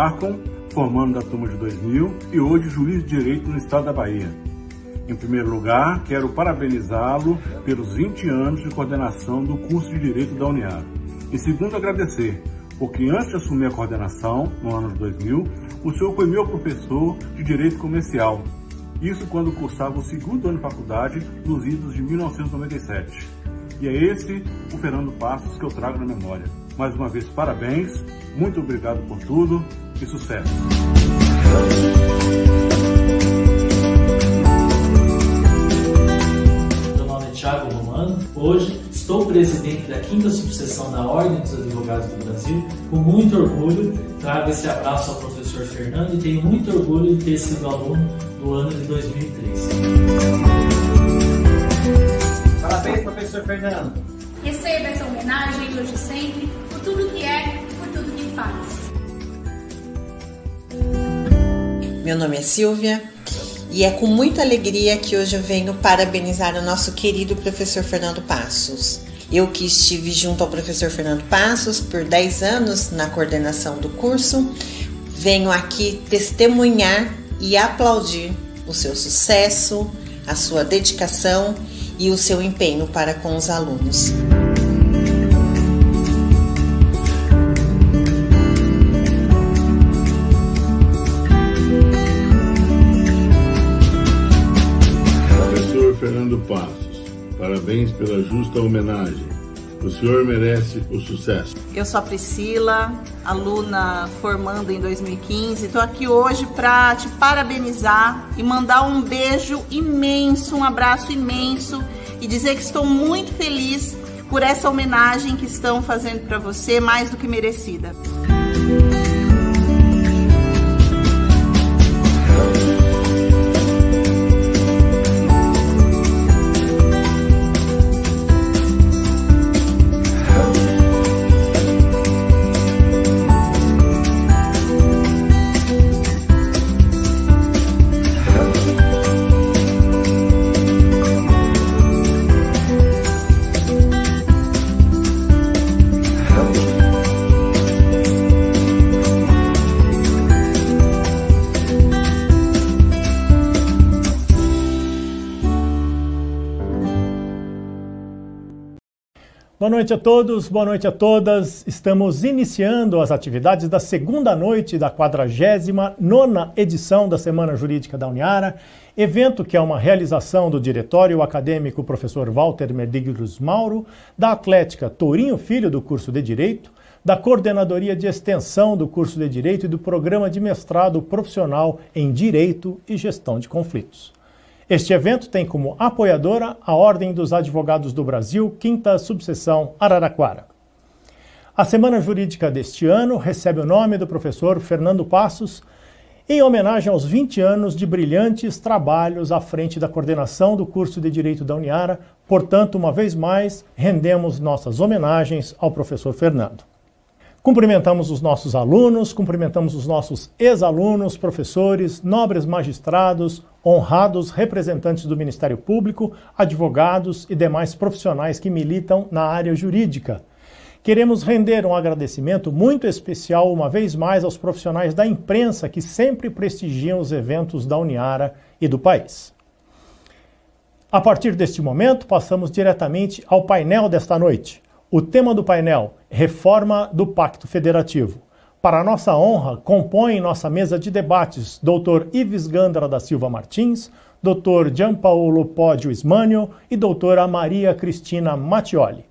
Marcon, formando da turma de 2000 e hoje juiz de direito no estado da Bahia. Em primeiro lugar, quero parabenizá-lo pelos 20 anos de coordenação do curso de Direito da Uniara. Em segundo, agradecer, porque antes de assumir a coordenação, no ano de 2000, o senhor foi meu professor de Direito Comercial. Isso quando cursava o segundo ano de faculdade, nos idos de 1997. E é esse o Fernando Passos que eu trago na memória. Mais uma vez, parabéns, muito obrigado por tudo e sucesso! Thiago Romano. Hoje estou presidente da 5ª subseção da Ordem dos Advogados do Brasil. Com muito orgulho trago esse abraço ao professor Fernando e tenho muito orgulho de ter sido aluno do ano de 2003. Parabéns, professor Fernando. Receba essa homenagem hoje e sempre, por tudo que é, por tudo que faz. Meu nome é Silvia. E é com muita alegria que hoje eu venho parabenizar o nosso querido professor Fernando Passos. Eu que estive junto ao professor Fernando Passos por 10 anos na coordenação do curso, venho aqui testemunhar e aplaudir o seu sucesso, a sua dedicação e o seu empenho para com os alunos. Fernando Passos, parabéns pela justa homenagem. O senhor merece o sucesso. Eu sou a Priscila, aluna formando em 2015. Estou aqui hoje para te parabenizar e mandar um beijo imenso, um abraço imenso e dizer que estou muito feliz por essa homenagem que estão fazendo para você, mais do que merecida. Boa noite a todos, boa noite a todas. Estamos iniciando as atividades da segunda noite da 49ª edição da Semana Jurídica da Uniara, evento que é uma realização do Diretório Acadêmico Professor Walter Medeiros Mauro, da Atlética Tourinho Filho do curso de Direito, da Coordenadoria de Extensão do curso de Direito e do Programa de Mestrado Profissional em Direito e Gestão de Conflitos. Este evento tem como apoiadora a Ordem dos Advogados do Brasil, 5ª Subseção Araraquara. A Semana Jurídica deste ano recebe o nome do professor Fernando Passos, em homenagem aos 20 anos de brilhantes trabalhos à frente da coordenação do curso de Direito da Uniara. Portanto, uma vez mais, rendemos nossas homenagens ao professor Fernando. Cumprimentamos os nossos alunos, cumprimentamos os nossos ex-alunos, professores, nobres magistrados, honrados representantes do Ministério Público, advogados e demais profissionais que militam na área jurídica. Queremos render um agradecimento muito especial, uma vez mais, aos profissionais da imprensa que sempre prestigiam os eventos da Uniara e do país. A partir deste momento, passamos diretamente ao painel desta noite. O tema do painel, Reforma do Pacto Federativo. Para nossa honra, compõem nossa mesa de debates Dr. Ives Gandara da Silva Martins, Dr. Gianpaolo Poggio Ismânio e doutora Maria Cristina Mattioli.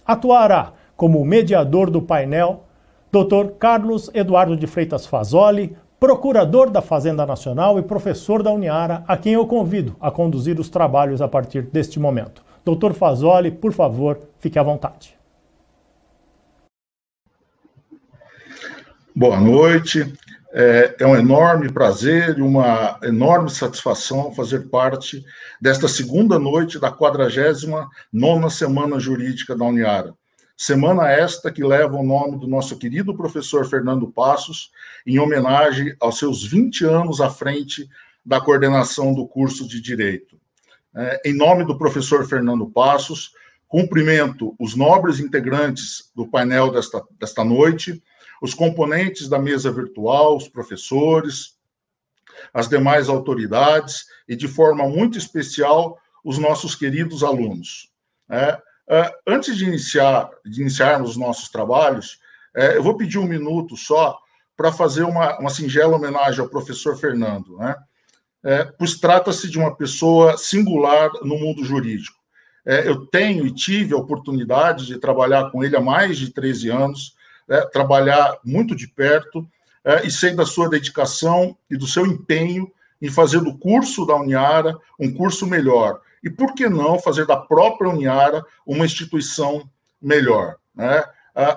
Atuará como mediador do painel Dr. Carlos Eduardo de Freitas Fazoli, procurador da Fazenda Nacional e professor da Uniara, a quem eu convido a conduzir os trabalhos a partir deste momento. Dr. Fazoli, por favor, fique à vontade. Boa noite, é um enorme prazer e uma enorme satisfação fazer parte desta segunda noite da 49ª Semana Jurídica da Uniara. Semana esta que leva o nome do nosso querido professor Fernando Passos, em homenagem aos seus 20 anos à frente da coordenação do curso de Direito. Em nome do professor Fernando Passos, cumprimento os nobres integrantes do painel desta noite, os componentes da mesa virtual, os professores, as demais autoridades e, de forma muito especial, os nossos queridos alunos. Antes de iniciarmos os nossos trabalhos, eu vou pedir um minuto só para fazer uma singela homenagem ao professor Fernando, pois trata-se de uma pessoa singular no mundo jurídico. Eu tenho e tive a oportunidade de trabalhar com ele há mais de 13 anos, trabalhar muito de perto, e sei da sua dedicação e do seu empenho em fazer do curso da Uniara um curso melhor. E por que não fazer da própria Uniara uma instituição melhor?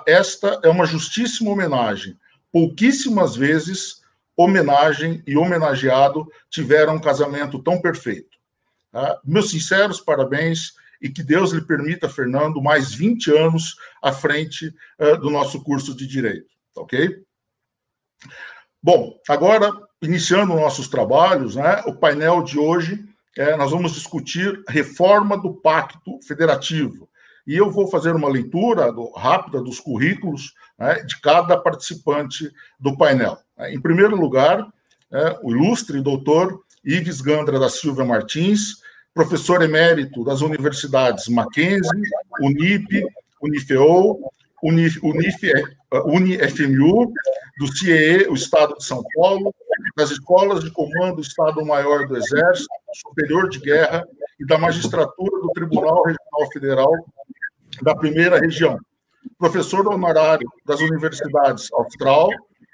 Esta é uma justíssima homenagem. Pouquíssimas vezes homenagem e homenageado tiveram um casamento tão perfeito. Meus sinceros parabéns e que Deus lhe permita, Fernando, mais 20 anos à frente do nosso curso de Direito, ok? Bom, agora, iniciando nossos trabalhos, o painel de hoje, nós vamos discutir reforma do Pacto Federativo. E eu vou fazer uma leitura rápida dos currículos de cada participante do painel. Em primeiro lugar, o ilustre doutor Ives Gandra da Silva Martins, professor emérito das universidades Mackenzie, Unip, Unifeu, UniFMU, do CIEE, o Estado de São Paulo, das Escolas de Comando do Estado-Maior do Exército, Superior de Guerra e da Magistratura do Tribunal Regional Federal da Primeira Região. Professor honorário das universidades Austral,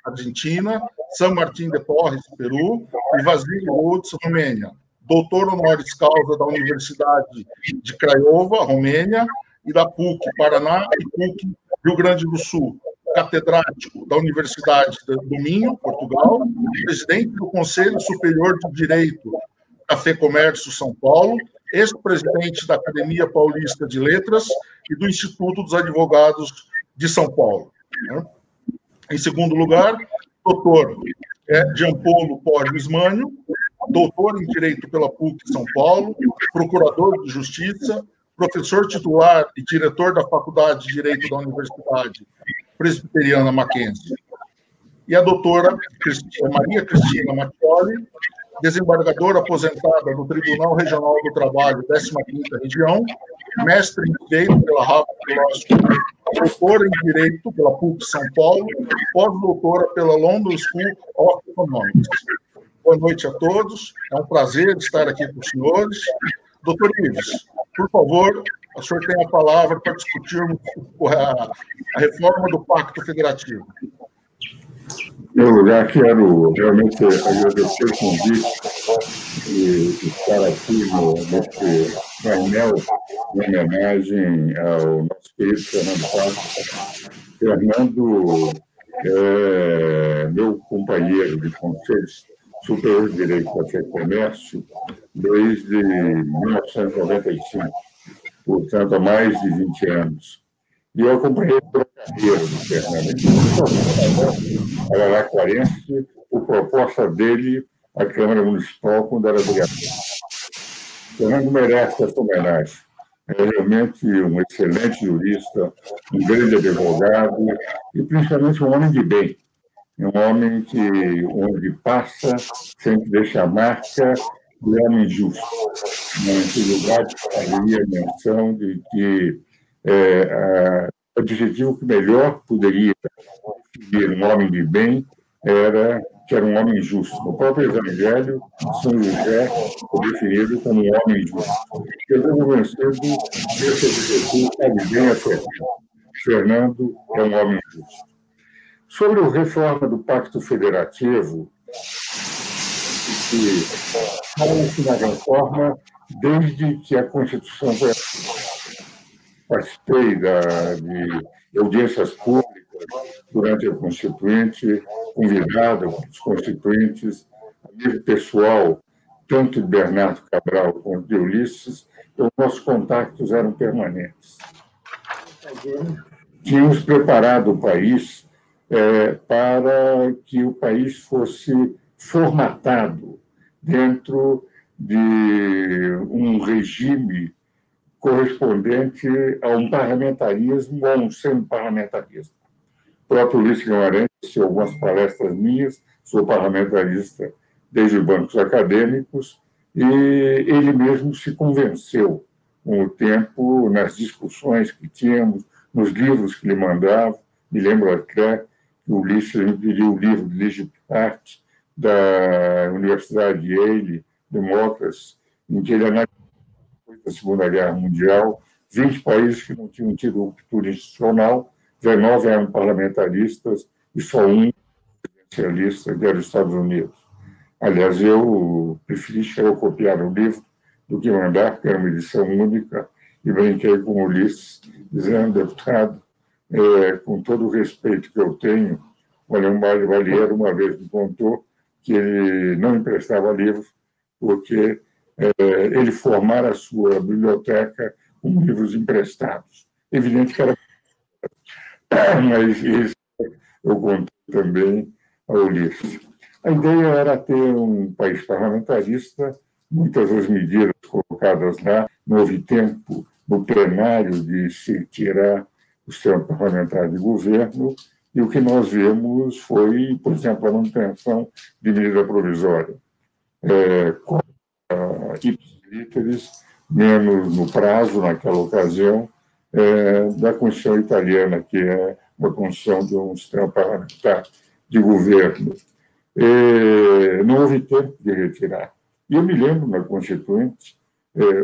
Argentina, San Martín de Porres, Peru, e Vasilij Rhodes, Romênia. Doutor honoris causa da Universidade de Craiova, Romênia, e da PUC, Paraná, e PUC, Rio Grande do Sul. Catedrático da Universidade do Minho, Portugal, presidente do Conselho Superior de Direito da FEComércio São Paulo, ex-presidente da Academia Paulista de Letras e do Instituto dos Advogados de São Paulo. Em segundo lugar, doutor Gianpolo Porges Manio, doutor em Direito pela PUC São Paulo, procurador de Justiça, professor titular e diretor da Faculdade de Direito da Universidade Presbiteriana Mackenzie. E a doutora Maria Cristina Mattioli, desembargadora aposentada do Tribunal Regional do Trabalho, 15ª Região, mestre em Direito pela Harvard Law School, doutora em Direito pela PUC São Paulo, pós-doutora pela London School of Economics. Boa noite a todos, é um prazer estar aqui com os senhores. Doutor Ives, por favor, o senhor tem a palavra para discutirmos a reforma do Pacto Federativo. Em meu lugar, quero realmente agradecer o convite de estar aqui nesse painel em homenagem ao nosso querido Fernando Passos. Fernando é meu companheiro de Conselho Superior de Direito da FEComércio desde 1995, portanto, há mais de 20 anos. E eu acompanhei toda a carreira do Fernando. Araraquarense, por proposta dele, à Câmara Municipal, quando era vereador. Fernando merece essa homenagem. É realmente um excelente jurista, um grande advogado e, principalmente, um homem de bem. Um homem que, onde passa, sempre deixa a marca, e é homem justo. Nesse lugar, faria menção de que o adjetivo que melhor poderia definir um homem de bem era que era um homem justo. O próprio Evangelho de São José foi definido como um homem justo. Eu estou convencido desse objetivo sabe bem a Fernando é um homem justo. Sobre a reforma do Pacto Federativo, que fala-se na reforma desde que a Constituição foi. Participei de audiências públicas durante a Constituinte, convidado os constituintes, a nível pessoal, tanto de Bernardo Cabral quanto de Ulisses, então nossos contactos eram permanentes. Tínhamos preparado o país para que o país fosse formatado dentro de um regime correspondente a um parlamentarismo ou a um semi-parlamentarismo. próprio Ulisses Guimarães, algumas palestras minhas, sou parlamentarista desde bancos acadêmicos, e ele mesmo se convenceu com o tempo, nas discussões que tínhamos, nos livros que lhe mandava. Me lembro até que o Ulisses me pediu o livro de Ligiart, da Universidade de Yale, Democracy, em que ele analisou a Segunda Guerra Mundial, 20 países que não tinham tido ruptura institucional, 19 eram parlamentaristas e só um presidencialista, que era os Estados Unidos. Aliás, eu preferi xerocopiar o livro do que mandar, porque era uma edição única, e brinquei com o Ulisses, dizendo, deputado, com todo o respeito que eu tenho, olha, um Valheiro uma vez me contou que ele não emprestava livros, porque ele formara a sua biblioteca com livros emprestados. Evidente que era... Mas isso eu contei também ao Ulisses. A ideia era ter um país parlamentarista, muitas das medidas colocadas lá, não houve tempo no plenário de se tirar o sistema parlamentar de governo, e o que nós vemos foi, por exemplo, a manutenção de medida provisória, com ipsis menos no prazo, naquela ocasião, da Constituição italiana, que é uma Constituição de um sistema parlamentar de governo. Não houve tempo de retirar. E eu me lembro, na Constituinte,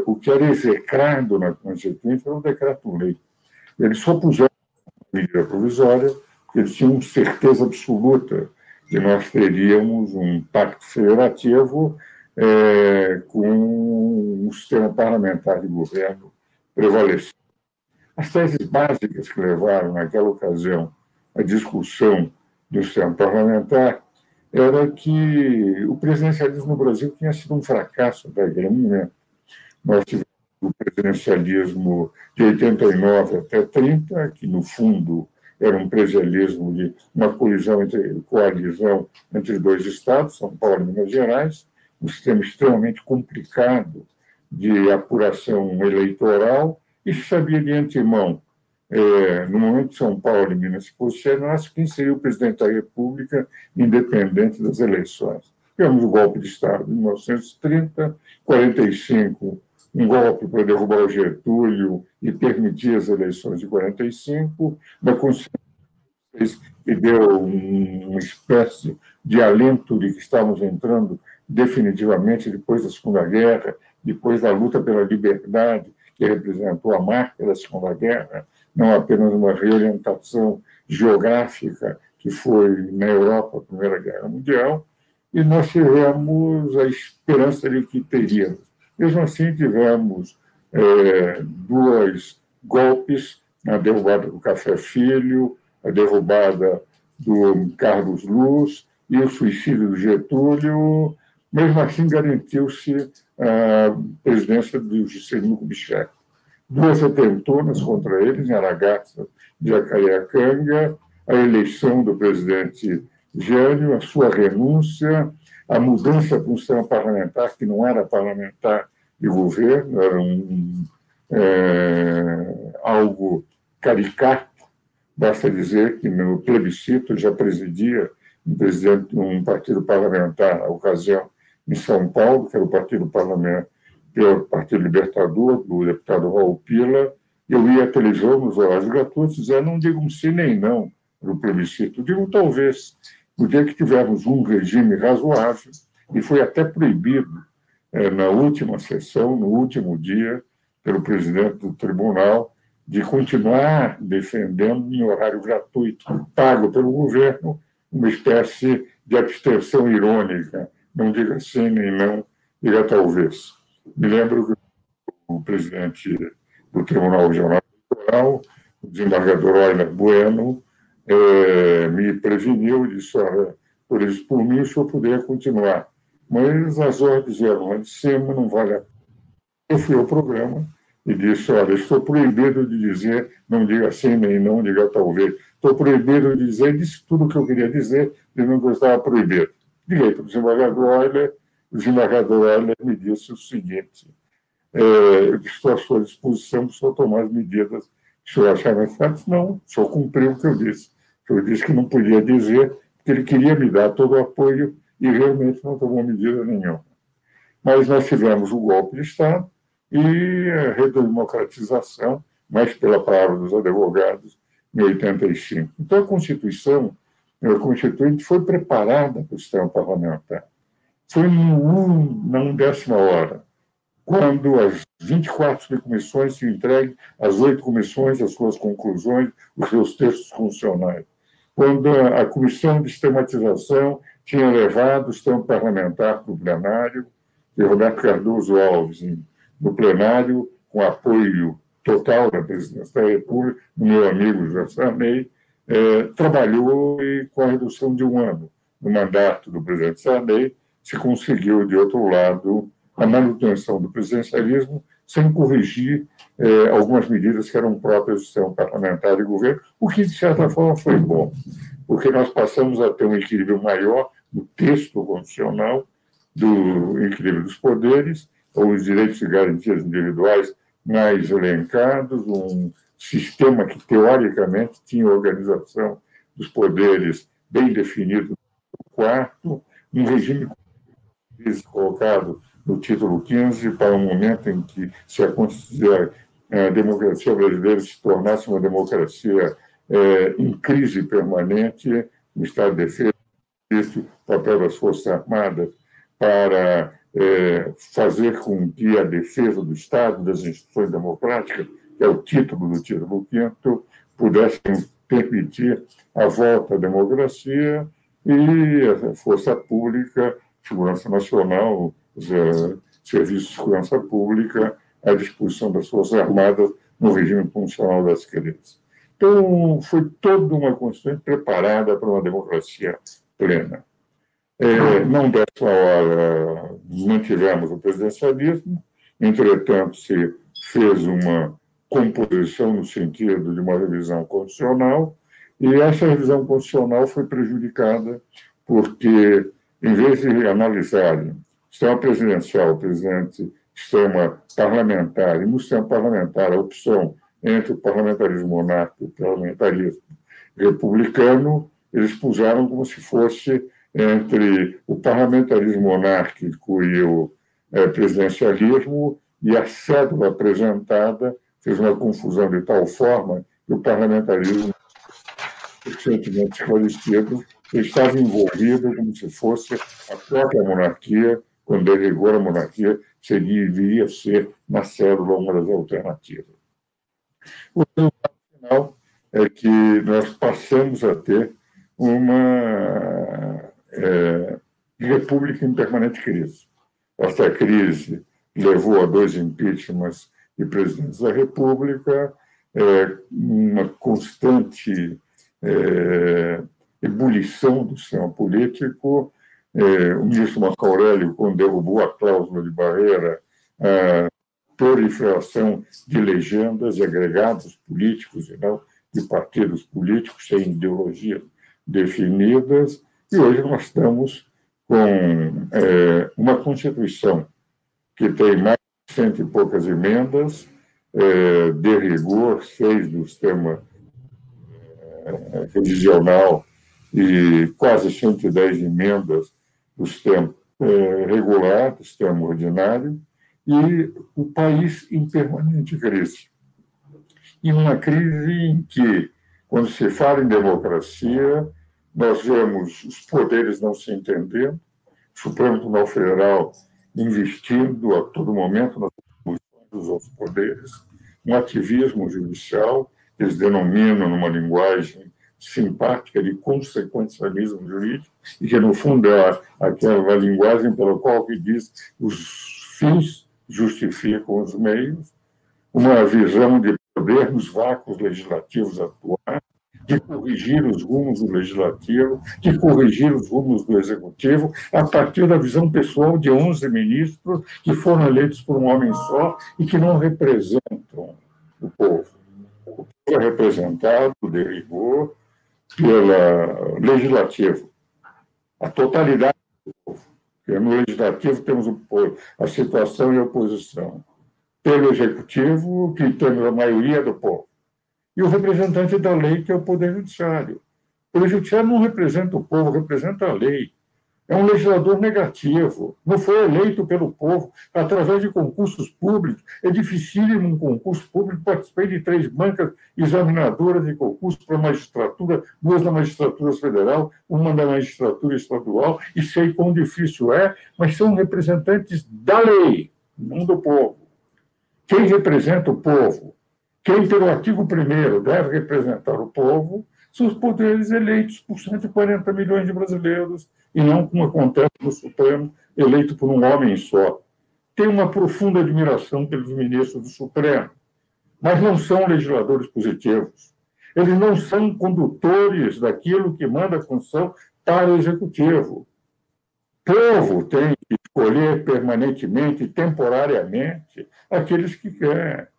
o que era execrado na Constituinte era um decreto-lei. Eles só puseram medida provisória, porque eles tinham certeza absoluta de nós teríamos um pacto federativo com um sistema parlamentar de governo prevalecendo. As teses básicas que levaram, naquela ocasião, à discussão do sistema parlamentar era que o presidencialismo no Brasil tinha sido um fracasso até aquele momento. Nós tivemos o presidencialismo de 89 até 30, que, no fundo, era um presidencialismo de uma coalizão entre dois estados, São Paulo e Minas Gerais, um sistema extremamente complicado de apuração eleitoral, e se sabia de antemão, no momento de São Paulo e Minas se posicionasse, quem seria o presidente da República, independente das eleições. Tivemos o golpe de Estado em 1930, 45, um golpe para derrubar o Getúlio e permitir as eleições de 45, uma Constituição que deu uma espécie de alento de que estávamos entrando definitivamente depois da Segunda Guerra, depois da luta pela liberdade, que representou a marca da Segunda Guerra, não apenas uma reorientação geográfica que foi na Europa, a Primeira Guerra Mundial, e nós tivemos a esperança de que teríamos. Mesmo assim, tivemos dois golpes, a derrubada do Café Filho, a derrubada do Carlos Luz e o suicídio do Getúlio. Mesmo assim, garantiu-se a presidência do Juscelino Kubitschek. Duas atentonas contra eles, em Aragaça e Jacareacanga, a eleição do presidente Jânio, a sua renúncia, a mudança para um sistema parlamentar que não era parlamentar de governo, era algo caricato. Basta dizer que no plebiscito já presidia um partido parlamentar, na ocasião, em São Paulo, que era o Partido Libertador, do deputado Raul Pila. Eu ia à televisão nos horários gratuitos e dizia, não digam sim nem não para o plebiscito, digam talvez, no dia que tivermos um regime razoável, e foi até proibido, na última sessão, no último dia, pelo presidente do tribunal, de continuar defendendo em horário gratuito, pago pelo governo, uma espécie de abstenção irônica, não diga sim nem não, diga talvez. Me lembro que o presidente do Tribunal Regional Eleitoral, o desembargador Euler Bueno, me preveniu e disse, olha, por isso, por mim, o senhor poderia continuar. Mas as ordens eram lá de cima, não vale a pena. Eu fui ao programa e disse, olha, estou proibido de dizer, não diga sim nem não, diga talvez. Estou proibido de dizer, disse tudo o que eu queria dizer, e não estava proibido. Liguei para o desembargador Euler, o desembargador Euler me disse o seguinte, eu estou à sua disposição para o senhor tomar as medidas que o senhor achar necessárias. Não, o senhor cumpriu o que eu disse. Eu disse que não podia dizer, porque ele queria me dar todo o apoio e realmente não tomou medida nenhuma. Mas nós tivemos o golpe de Estado e a redemocratização, mais pela palavra dos advogados, em 85. Então, a Constituinte foi preparada para o sistema parlamentar. Foi na 1/10 hora, quando as 24 subcomissões se entreguem às 8 comissões, as suas conclusões, os seus textos funcionais. Quando a Comissão de Sistematização tinha levado o sistema parlamentar para o plenário, e Roberto Cardoso Alves, no plenário, com apoio total da Presidência da República, do meu amigo José Sarney, trabalhou e, com a redução de 1 ano no mandato do presidente Sarney, se conseguiu, de outro lado, a manutenção do presidencialismo sem corrigir algumas medidas que eram próprias do sistema parlamentar e governo, o que, de certa forma, foi bom, porque nós passamos a ter um equilíbrio maior no texto constitucional do equilíbrio dos poderes, os direitos e garantias individuais mais elencados, um sistema que, teoricamente, tinha organização dos poderes bem definido no quarto, um regime colocado no título 15 para um momento em que se a democracia brasileira se tornasse uma democracia em crise permanente, o Estado de Defesa, o papel das Forças Armadas para fazer com que a defesa do Estado, das instituições democráticas, que é o título do título 5º, pudessem permitir a volta à democracia e a força pública, segurança nacional, serviços de segurança pública à disposição das Forças Armadas no regime funcional das crianças. Então, foi toda uma Constituição preparada para uma democracia plena. Não dessa hora mantivemos o presidencialismo, entretanto, se fez uma composição no sentido de uma revisão constitucional, e essa revisão constitucional foi prejudicada porque, em vez de analisarem o sistema presidencial, o presidente, sistema parlamentar, e no sistema parlamentar a opção entre o parlamentarismo monárquico e o parlamentarismo republicano, eles puseram como se fosse entre o parlamentarismo monárquico e o presidencialismo, e a cédula apresentada fez uma confusão de tal forma que o parlamentarismo, suficientemente esclarecido, estava envolvido como se fosse a própria monarquia, quando, em rigor, a monarquia deveria ser, na cédula, uma das alternativas. O resultado final é que nós passamos a ter uma república em permanente crise. Esta crise levou a 2 impeachments de presidentes da República, uma constante ebulição do sistema político. O ministro Marco Aurélio, quando derrubou a cláusula de barreira, a proliferação de legendas e agregados políticos e não de partidos políticos sem ideologias definidas, e hoje nós estamos com uma Constituição que tem mais de 100 e poucas emendas, de rigor, 6 do sistema revisional e quase 110 emendas do sistema regular, do sistema ordinário, e o país em permanente crise. E uma crise em que, quando se fala em democracia, nós vemos os poderes não se entendendo, o Supremo Tribunal Federal investindo a todo momento nas atribuições dos outros poderes, um ativismo judicial, que eles denominam numa linguagem simpática de consequencialismo jurídico, e que, no fundo, é aquela linguagem pela qual que diz os fins justificam os meios, uma visão de poder nos vácuos legislativos atuais, de corrigir os rumos do legislativo, de corrigir os rumos do executivo, a partir da visão pessoal de 11 ministros que foram eleitos por um homem só e que não representam o povo. O povo é representado, de rigor, pelo legislativo, a totalidade do povo. Porque no legislativo temos a situação e a oposição. Pelo executivo, que temos a maioria do povo. E o representante da lei, que é o Poder Judiciário, O judiciário não representa o povo, representa a lei. É um legislador negativo, não foi eleito pelo povo através de concursos públicos. É dificílimo um concurso público. Participei de 3 bancas examinadoras de concurso para a magistratura, 2 na magistratura federal, 1 na magistratura estadual, e sei quão difícil é, mas são representantes da lei, não do povo. Quem representa o povo, quem pelo artigo 1º deve representar o povo, são os poderes eleitos por 140 milhões de brasileiros, e não como acontece no Supremo, eleito por um homem só. Tenho uma profunda admiração pelos ministros do Supremo, mas não são legisladores positivos. Eles não são condutores daquilo que manda a Constituição para o Executivo. O povo tem que escolher permanentemente, temporariamente, aqueles que quer.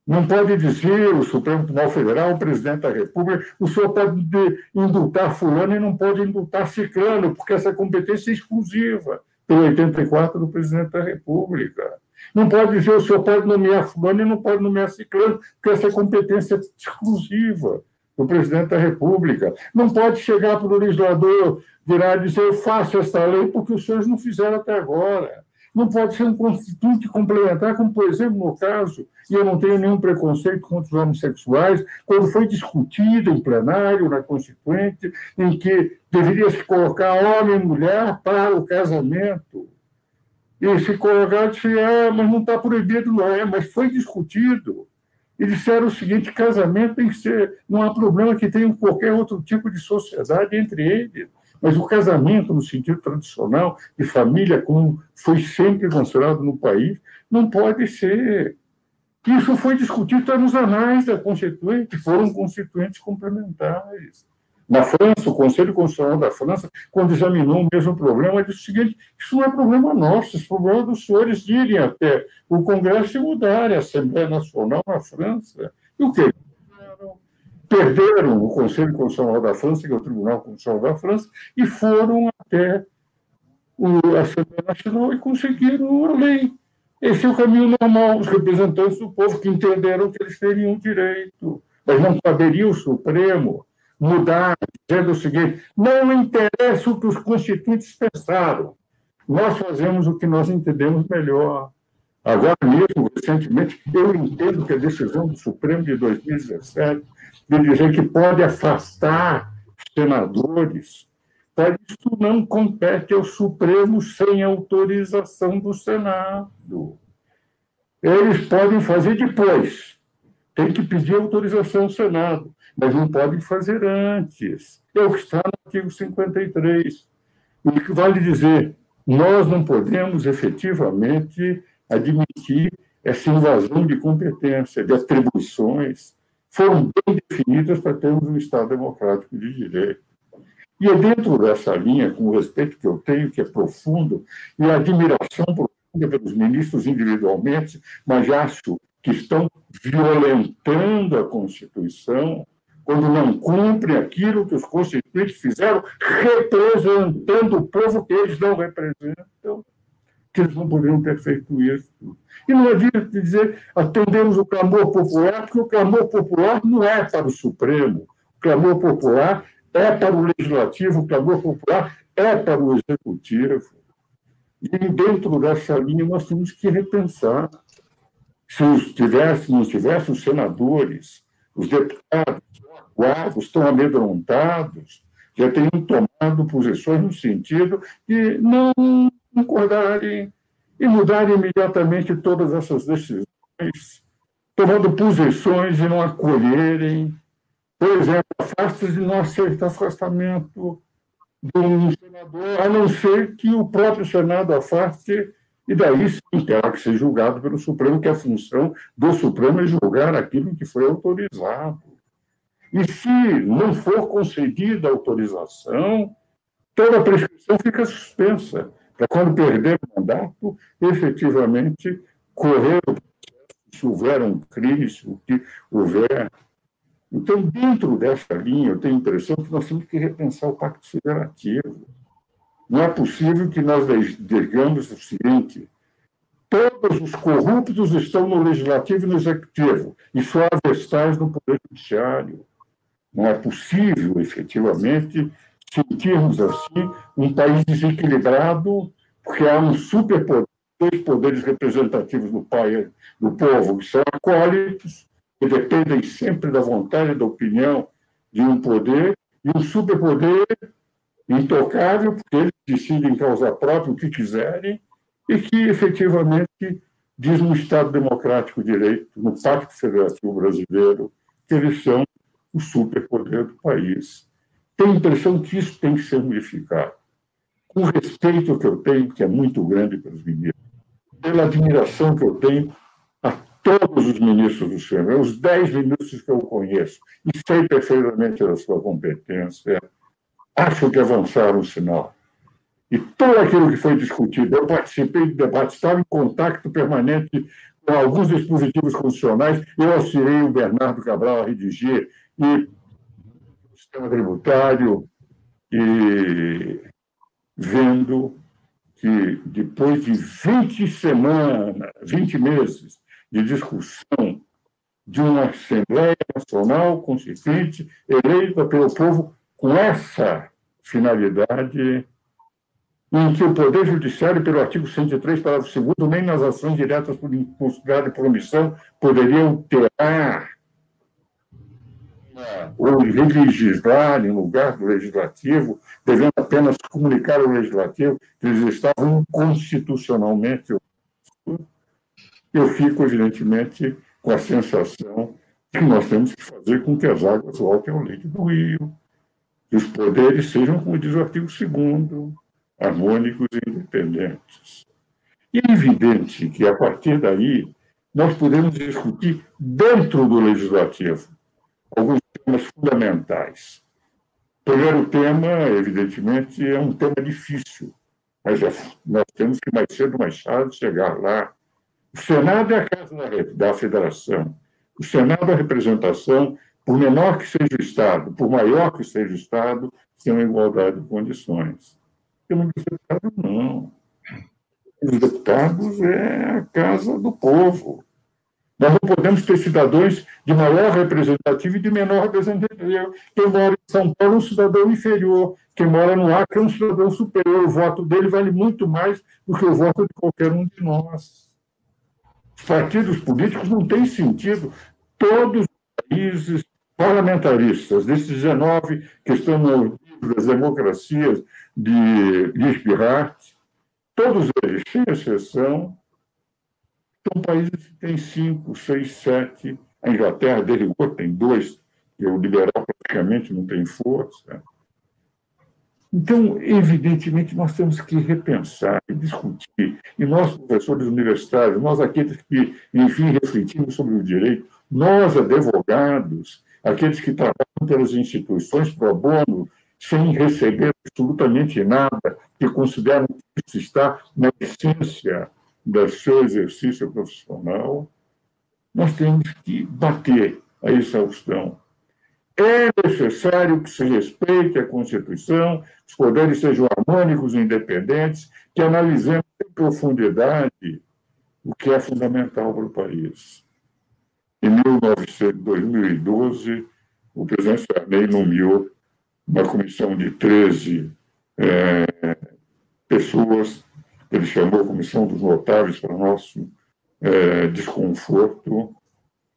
Não pode dizer o Supremo Tribunal Federal, o presidente da República, o senhor pode indultar fulano e não pode indultar ciclano, porque essa competência é exclusiva, pelo 84 do presidente da República. Não pode dizer o senhor pode nomear fulano e não pode nomear ciclano, porque essa competência é exclusiva do presidente da República. Não pode chegar para o legislador, virar e dizer eu faço esta lei porque os senhores não fizeram até agora. Não pode ser um constituinte complementar, como, por exemplo, no caso, e eu não tenho nenhum preconceito contra os homossexuais, quando foi discutido em plenário, na Constituinte, em que deveria se colocar homem e mulher para o casamento. E se colocar, disse, mas não está proibido, não é, mas foi discutido. E disseram o seguinte, casamento tem que ser, não há problema que tenha qualquer outro tipo de sociedade entre eles. Mas o casamento, no sentido tradicional, de família, como foi sempre considerado no país, não pode ser. Isso foi discutido está nos anais da Constituinte, foram constituintes complementares. Na França, o Conselho Constitucional da França, quando examinou o mesmo problema, disse o seguinte, isso não é problema nosso, esse problema dos senhores irem até o Congresso e mudarem a Assembleia Nacional na França. E o quê? Perderam o Conselho Constitucional da França, que é o Tribunal Constitucional da França, e foram até a Assembleia Nacional e conseguiram a lei. Esse é o caminho normal, os representantes do povo que entenderam que eles teriam direito. Mas não caberia o Supremo mudar, dizendo o seguinte, não interessa o que os constituintes pensaram, nós fazemos o que nós entendemos melhor. Agora mesmo, recentemente, eu entendo que a decisão do Supremo de 2017 de dizer que pode afastar senadores, isso não compete ao Supremo sem autorização do Senado. Eles podem fazer depois, tem que pedir autorização ao Senado, mas não podem fazer antes. É o que está no artigo 53. O que vale dizer, nós não podemos efetivamente admitir essa invasão de competência, de atribuições, foram bem definidas para termos um Estado democrático de direito. E é dentro dessa linha, com o respeito que eu tenho, que é profundo, e a admiração profunda pelos ministros individualmente, mas acho que estão violentando a Constituição quando não cumprem aquilo que os constituintes fizeram, representando o povo que eles não representam, que eles não poderiam ter feito isso. E não adianta dizer, atendemos o clamor popular, porque o clamor popular não é para o Supremo, o clamor popular é para o Legislativo, o clamor popular é para o Executivo. E dentro dessa linha nós temos que repensar. Se não tivessem os senadores, os deputados, estão amedrontados, já teriam tomado posições no sentido de não concordarem e mudarem imediatamente todas essas decisões, tomando posições e não acolherem. Por exemplo, afasta-se de não aceitar afastamento de um senador, a não ser que o próprio Senado afaste, e daí sim terá que ser julgado pelo Supremo, que a função do Supremo é julgar aquilo que foi autorizado. E se não for concedida a autorização, toda a prescrição fica suspensa, para quando perder o mandato, efetivamente correr o processo, se houver um crime, se houver. Então, dentro dessa linha, eu tenho a impressão que nós temos que repensar o Pacto Federativo. Não é possível que nós digamos o seguinte, todos os corruptos estão no Legislativo e no Executivo, e só há vestais no Poder Judiciário. Não é possível, efetivamente, sentirmos assim um país desequilibrado, porque há um superpoder, dois poderes representativos do povo, que são acólitos, que dependem sempre da vontade e da opinião de um poder, e um superpoder intocável, porque eles decidem em causa própria o que quiserem, e que, efetivamente, diz no Estado Democrático de Direito, no Pacto Federativo Brasileiro, que eles são o superpoder do país. Tenho a impressão que isso tem que ser modificado. Com o respeito que eu tenho, que é muito grande pelos ministros, pela admiração que eu tenho a todos os ministros do Senado, os 10 ministros que eu conheço, e sei perfeitamente da sua competência, acho que avançaram o sinal. E tudo aquilo que foi discutido, eu participei de debates, estava em contato permanente com alguns dispositivos constitucionais, eu auxiliei o Bernardo Cabral a redigir, e o sistema tributário, e vendo que depois de 20 meses de discussão de uma Assembleia Nacional Constituinte eleita pelo povo com essa finalidade, em que o Poder Judiciário, pelo artigo 103, parágrafo 2º, nem nas ações diretas por impossibilidade e por omissão poderiam alterar ou legislar em lugar do Legislativo, devendo apenas comunicar ao Legislativo que eles estavam inconstitucionalmente. Eu fico, evidentemente, com a sensação que nós temos que fazer com que as águas voltem ao leito do rio, que os poderes sejam, como diz o artigo 2º, harmônicos e independentes. E é evidente que, a partir daí, nós podemos discutir dentro do Legislativo alguns temas fundamentais. O primeiro tema, evidentemente, é um tema difícil, mas nós temos que, mais cedo ou mais tarde, chegar lá. O Senado é a casa da Federação. O Senado é a representação, por menor que seja o Estado, por maior que seja o Estado, tem uma igualdade de condições. E no deputado, não. Os deputados é a casa do povo. Nós não podemos ter cidadãos de maior representativo e de menor representativo. Quem mora em São Paulo é um cidadão inferior. Quem mora no Acre é um cidadão superior. O voto dele vale muito mais do que o voto de qualquer um de nós. Os partidos políticos não têm sentido. Todos os países parlamentaristas, desses 19 que estão no livro das democracias de Lispirart, todos eles, sem exceção, são países que têm 5, 6, 7. A Inglaterra, de rigor, tem 2, e o liberal praticamente não tem força. Então, evidentemente, nós temos que repensar e discutir. E nós, professores universitários, nós aqueles que, enfim, refletimos sobre o direito, nós, advogados, aqueles que trabalham pelas instituições pro bono, sem receber absolutamente nada, que consideram que isso está na essência do seu exercício profissional, nós temos que bater a exaustão. É necessário que se respeite a Constituição, os poderes sejam harmônicos e independentes, que analisemos em profundidade o que é fundamental para o país. Em 2012, o presidente Sarney nomeou uma comissão de 13 pessoas, ele chamou a Comissão dos Notáveis para nosso desconforto,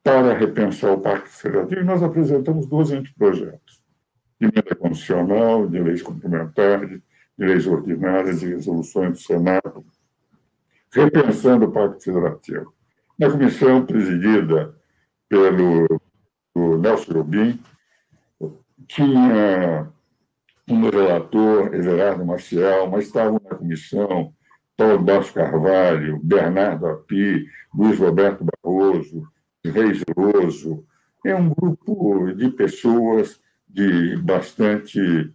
para repensar o Pacto Federativo, e nós apresentamos 12 anteprojetos, de emenda constitucional, de leis complementares, de leis ordinárias, de resoluções do Senado, repensando o Pacto Federativo. Na comissão presidida pelo Nelson Jobim, tinha um relator, Everardo Maciel, mas estavam na comissão Paulo Basso Carvalho, Bernardo Api, Luiz Roberto Barroso, Reis Veloso. É um grupo de pessoas de bastante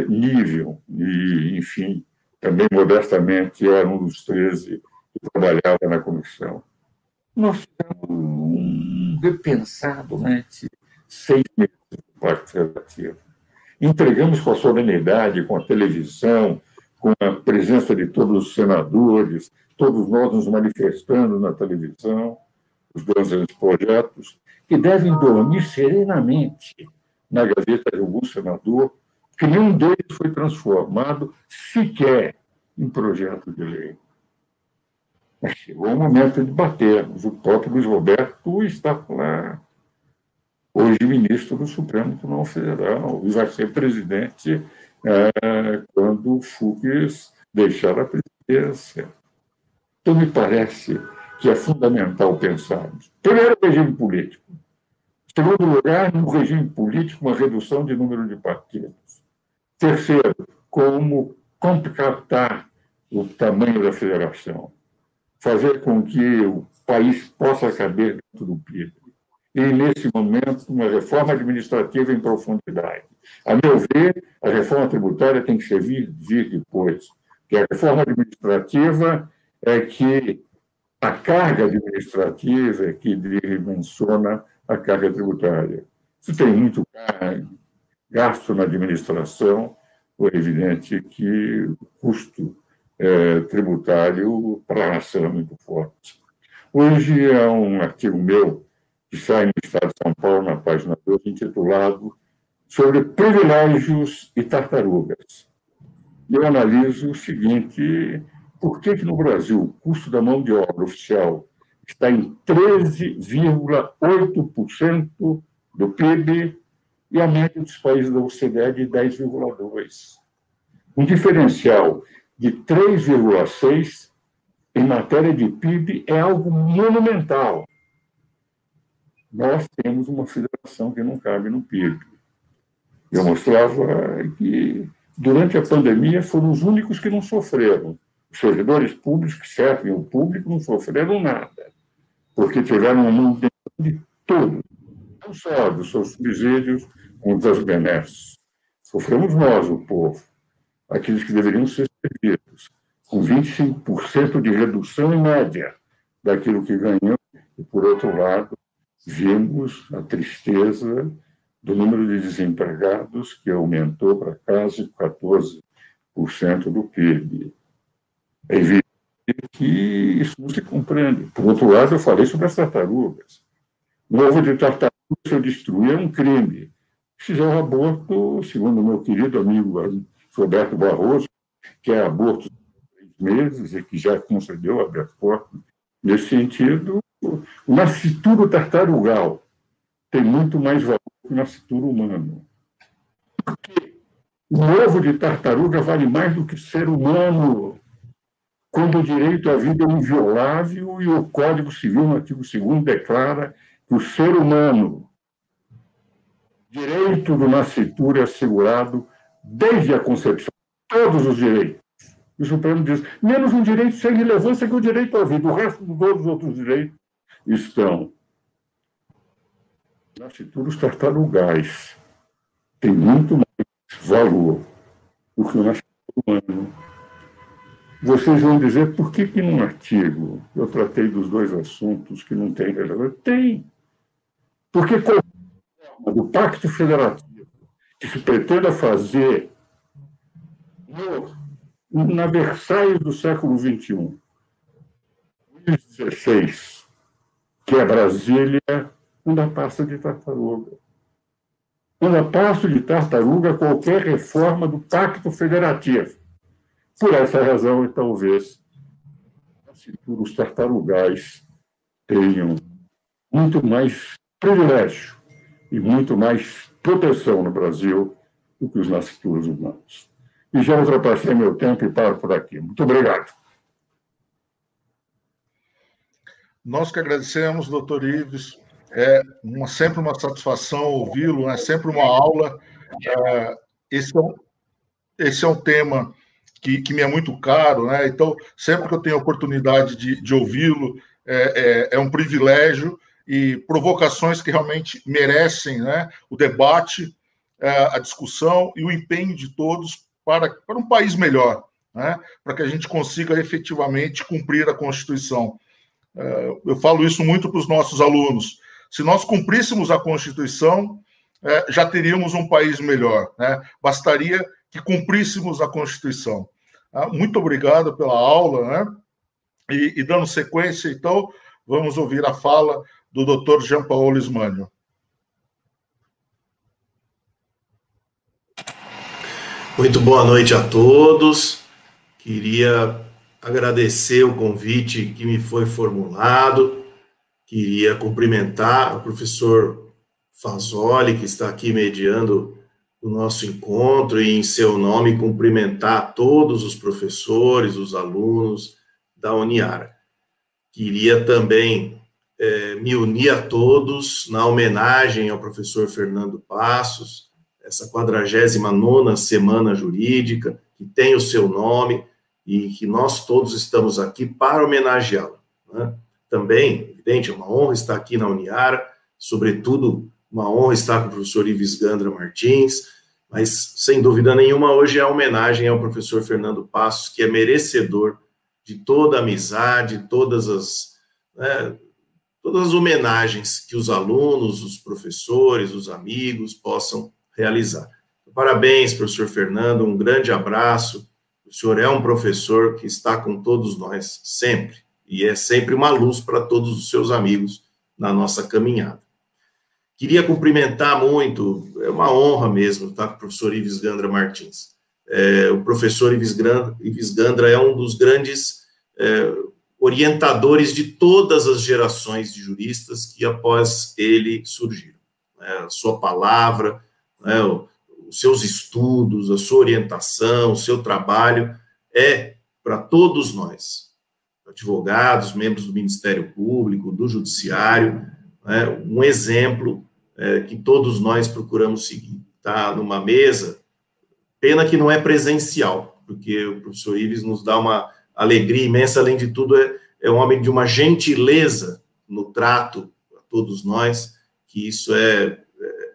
nível e, enfim, também modestamente era um dos 13 que trabalhava na comissão. Nós fizemos um repensar durante 6 meses do Pacto Federativo. Entregamos com a solenidade, com a televisão, com a presença de todos os senadores, todos nós nos manifestando na televisão, os 12 projetos, que devem dormir serenamente na gaveta de algum senador, que nenhum deles foi transformado sequer em projeto de lei. Mas chegou o momento de batermos. O próprio Luiz Roberto está lá, hoje ministro do Supremo Tribunal Federal, e vai ser presidente quando o Fux deixar a presidência. Então, me parece que é fundamental pensarmos. Primeiro, o regime político. Segundo lugar, no regime político, uma redução de número de partidos. Terceiro, como compactar o tamanho da federação. Fazer com que o país possa caber dentro do PIB. E, nesse momento, uma reforma administrativa em profundidade. A meu ver, a reforma tributária tem que vir depois. Porque a reforma administrativa é que a carga administrativa é que dimensiona a carga tributária. Se tem muito gasto na administração, é evidente que o custo tributário para a nação é muito forte. Hoje há um artigo meu que sai no Estado de São Paulo, na página 2, intitulado sobre privilégios e tartarugas. Eu analiso o seguinte: por que no Brasil o custo da mão de obra oficial está em 13,8% do PIB e a média dos países da OCDE é de 10,2%. Um diferencial de 3,6% em matéria de PIB é algo monumental. Nós temos uma federação que não cabe no PIB. Eu mostrava que, durante a pandemia, foram os únicos que não sofreram. Os servidores públicos que servem o público não sofreram nada, porque tiveram uma manutenção de tudo, não só dos seus subsídios, como das benesses. Sofremos nós, o povo, aqueles que deveriam ser servidos, com 25% de redução em média daquilo que ganham, e, por outro lado, vimos a tristeza do número de desempregados, que aumentou para quase 14% do PIB. É evidente que isso não se compreende. Por outro lado, eu falei sobre as tartarugas. O ovo de tartaruga, se eu destruir, é um crime. Se fizer o aborto, segundo o meu querido amigo Roberto Barroso, que é aborto de 3 meses e que já concedeu habeas corpus, nesse sentido, o nascituro tartarugal tem muito mais valor que o nascituro humano. Porque o ovo de tartaruga vale mais do que ser humano, quando o direito à vida é inviolável e o Código Civil, no artigo 2º, declara que o ser humano, direito do nascituro, é assegurado desde a concepção, todos os direitos. O Supremo diz, menos um direito sem relevância que o direito à vida. O resto de todos os outros direitos estão. Nascituros tartarugais têm muito mais valor do que o nascituro humano. Vocês vão dizer, por que num artigo eu tratei dos dois assuntos que não têm relevância? Tem. Porque qualquer forma do Pacto Federativo que se pretenda fazer na Versailles do século XXI, 2016, que é Brasília, não dá passo de tartaruga. Não dá passo de tartaruga qualquer reforma do Pacto Federativo. Por essa razão, talvez, os tartarugais tenham muito mais privilégio e muito mais proteção no Brasil do que os nascituros humanos. E já ultrapassei meu tempo e paro por aqui. Muito obrigado. Nós que agradecemos, doutor Ives. É sempre uma satisfação ouvi-lo, é sempre uma aula. Esse é um tema que me é muito caro, né? Então, sempre que eu tenho a oportunidade de ouvi-lo, é um privilégio, e provocações que realmente merecem, né, o debate, a discussão e o empenho de todos para um país melhor, né, para que a gente consiga efetivamente cumprir a Constituição. Eu falo isso muito para os nossos alunos. Se nós cumpríssemos a Constituição, já teríamos um país melhor, né? Bastaria que cumpríssemos a Constituição. Muito obrigado pela aula, né? E dando sequência, então, vamos ouvir a fala do Dr. Jean Paul Lismânio. Muito boa noite a todos. Queria agradecer o convite que me foi formulado. Queria cumprimentar o professor Fasoli, que está aqui mediando o nosso encontro, e em seu nome cumprimentar todos os professores, os alunos da Uniara. Queria também me unir a todos na homenagem ao professor Fernando Passos, essa 49ª Semana Jurídica, que tem o seu nome, e que nós todos estamos aqui para homenageá-lo, né? Também, evidente, é uma honra estar aqui na Uniara, sobretudo uma honra estar com o professor Ives Gandra Martins, mas, sem dúvida nenhuma, hoje é a homenagem ao professor Fernando Passos, que é merecedor de toda a amizade, todas as homenagens que os alunos, os professores, os amigos possam realizar. Parabéns, professor Fernando, um grande abraço. O senhor é um professor que está com todos nós sempre, e é sempre uma luz para todos os seus amigos na nossa caminhada. Queria cumprimentar muito, é uma honra mesmo estar com o professor Ives Gandra Martins. O professor Ives Gandra é um dos grandes orientadores de todas as gerações de juristas que após ele surgiram. A sua palavra, os seus estudos, a sua orientação, o seu trabalho é para todos nós, advogados, membros do Ministério Público, do Judiciário, um exemplo que todos nós procuramos seguir. Está numa mesa, pena que não é presencial, porque o professor Ives nos dá uma alegria imensa, além de tudo, é um homem de uma gentileza no trato a todos nós, que isso é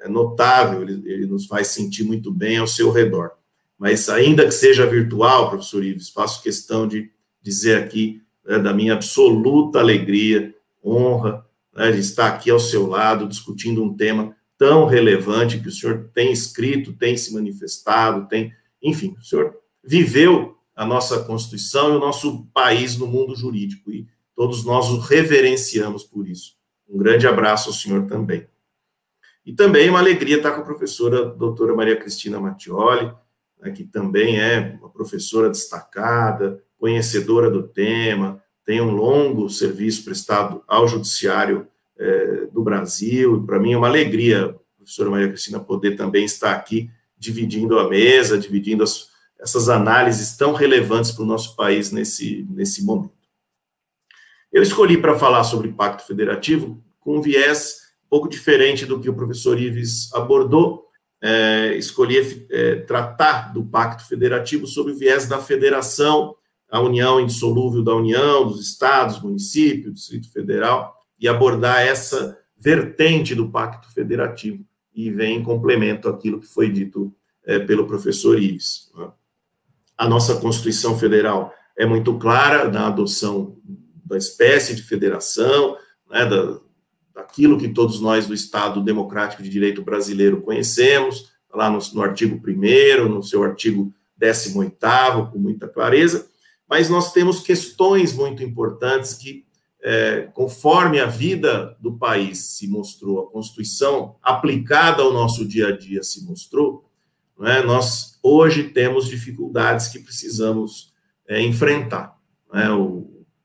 notável, ele nos faz sentir muito bem ao seu redor. Mas, ainda que seja virtual, professor Ives, faço questão de dizer aqui da minha absoluta alegria, honra, de estar aqui ao seu lado, discutindo um tema tão relevante que o senhor tem escrito, tem se manifestado, enfim, o senhor viveu a nossa Constituição e o nosso país no mundo jurídico, e todos nós o reverenciamos por isso. Um grande abraço ao senhor também. E também uma alegria estar com a professora doutora Maria Cristina Mattioli, que também é uma professora destacada, conhecedora do tema, tem um longo serviço prestado ao Judiciário do Brasil, e para mim é uma alegria, professora Maria Cristina, poder também estar aqui dividindo a mesa, dividindo essas análises tão relevantes para o nosso país nesse momento. Eu escolhi para falar sobre Pacto Federativo com um viés um pouco diferente do que o professor Ives abordou. Escolhi tratar do Pacto Federativo sob o viés da federação, a união indissolúvel da União, dos estados, municípios, Distrito Federal, e abordar essa vertente do Pacto Federativo, e vem em complemento àquilo que foi dito pelo professor Ives. A nossa Constituição Federal é muito clara na adoção da espécie de federação, daquilo que todos nós do Estado Democrático de Direito brasileiro conhecemos, lá no artigo 1º, no seu artigo 18º, com muita clareza, mas nós temos questões muito importantes que, conforme a vida do país se mostrou, a Constituição aplicada ao nosso dia a dia se mostrou, nós hoje temos dificuldades que precisamos enfrentar.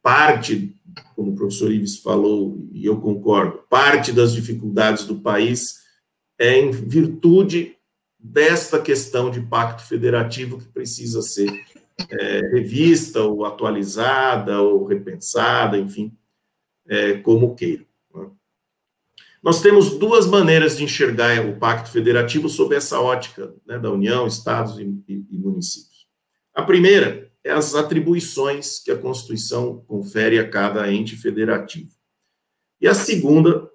Parte, como o professor Ives falou, e eu concordo, parte das dificuldades do país é em virtude desta questão de pacto federativo que precisa ser revista, ou atualizada, ou repensada, enfim, como queira. Nós temos duas maneiras de enxergar o pacto federativo sob essa ótica da União, estados e municípios. A primeira é as atribuições que a Constituição confere a cada ente federativo. E a segunda,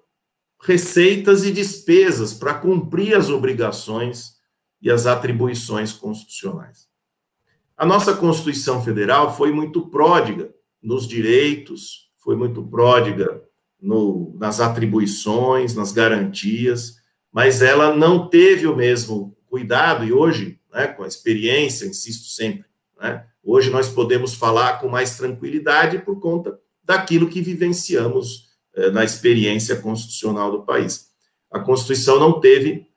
receitas e despesas para cumprir as obrigações e as atribuições constitucionais. A nossa Constituição Federal foi muito pródiga nos direitos, foi muito pródiga nas atribuições, nas garantias, mas ela não teve o mesmo cuidado, e hoje, com a experiência, insisto sempre, hoje nós podemos falar com mais tranquilidade por conta daquilo que vivenciamos na experiência constitucional do país. A Constituição não teve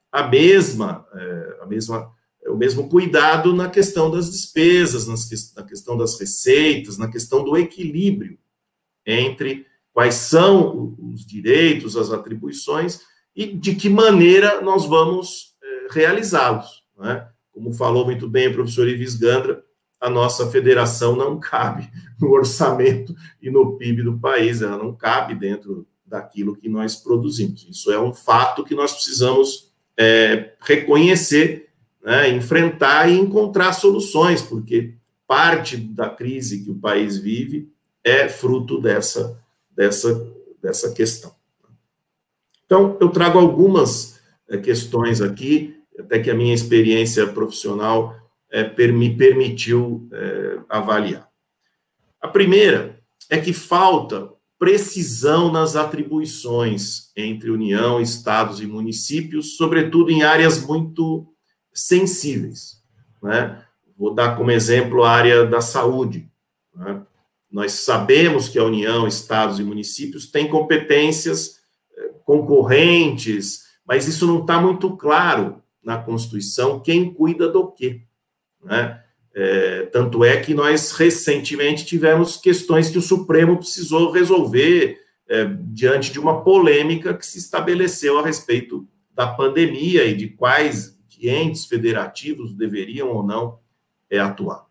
o mesmo cuidado na questão das despesas, na questão das receitas, na questão do equilíbrio entre quais são os direitos, as atribuições e de que maneira nós vamos realizá-los, né? Como falou muito bem o professor Ives Gandra, a nossa federação não cabe no orçamento e no PIB do país, ela não cabe dentro daquilo que nós produzimos. Isso é um fato que nós precisamos reconhecer, né, enfrentar e encontrar soluções, porque parte da crise que o país vive é fruto dessa questão. Então, eu trago algumas questões aqui, até que a minha experiência profissional me permitiu avaliar. A primeira é que falta precisão nas atribuições entre União, estados e municípios, sobretudo em áreas muito sensíveis, né? Vou dar como exemplo a área da saúde, né? Nós sabemos que a União, estados e municípios têm competências concorrentes, mas isso não está muito claro na Constituição quem cuida do quê, né? Tanto é que nós recentemente tivemos questões que o Supremo precisou resolver diante de uma polêmica que se estabeleceu a respeito da pandemia e de quais entes federativos deveriam ou não atuar.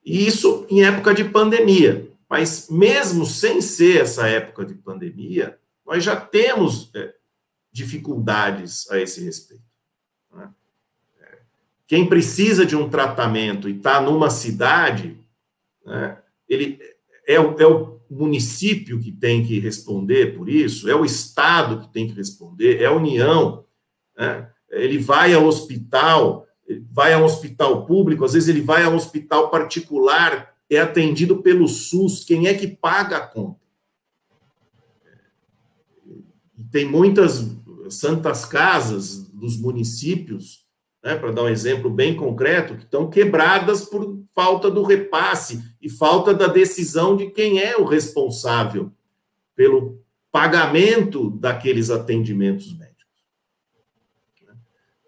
E isso em época de pandemia, mas mesmo sem ser essa época de pandemia, nós já temos dificuldades a esse respeito, né? Quem precisa de um tratamento e está numa cidade, né, ele é o município que tem que responder por isso, é o Estado que tem que responder, é a União, né? Ele vai ao hospital público, às vezes ele vai a um hospital particular, é atendido pelo SUS, quem é que paga a conta? Tem muitas santas casas dos municípios, né, para dar um exemplo bem concreto, que estão quebradas por falta do repasse e falta da decisão de quem é o responsável pelo pagamento daqueles atendimentos médicos.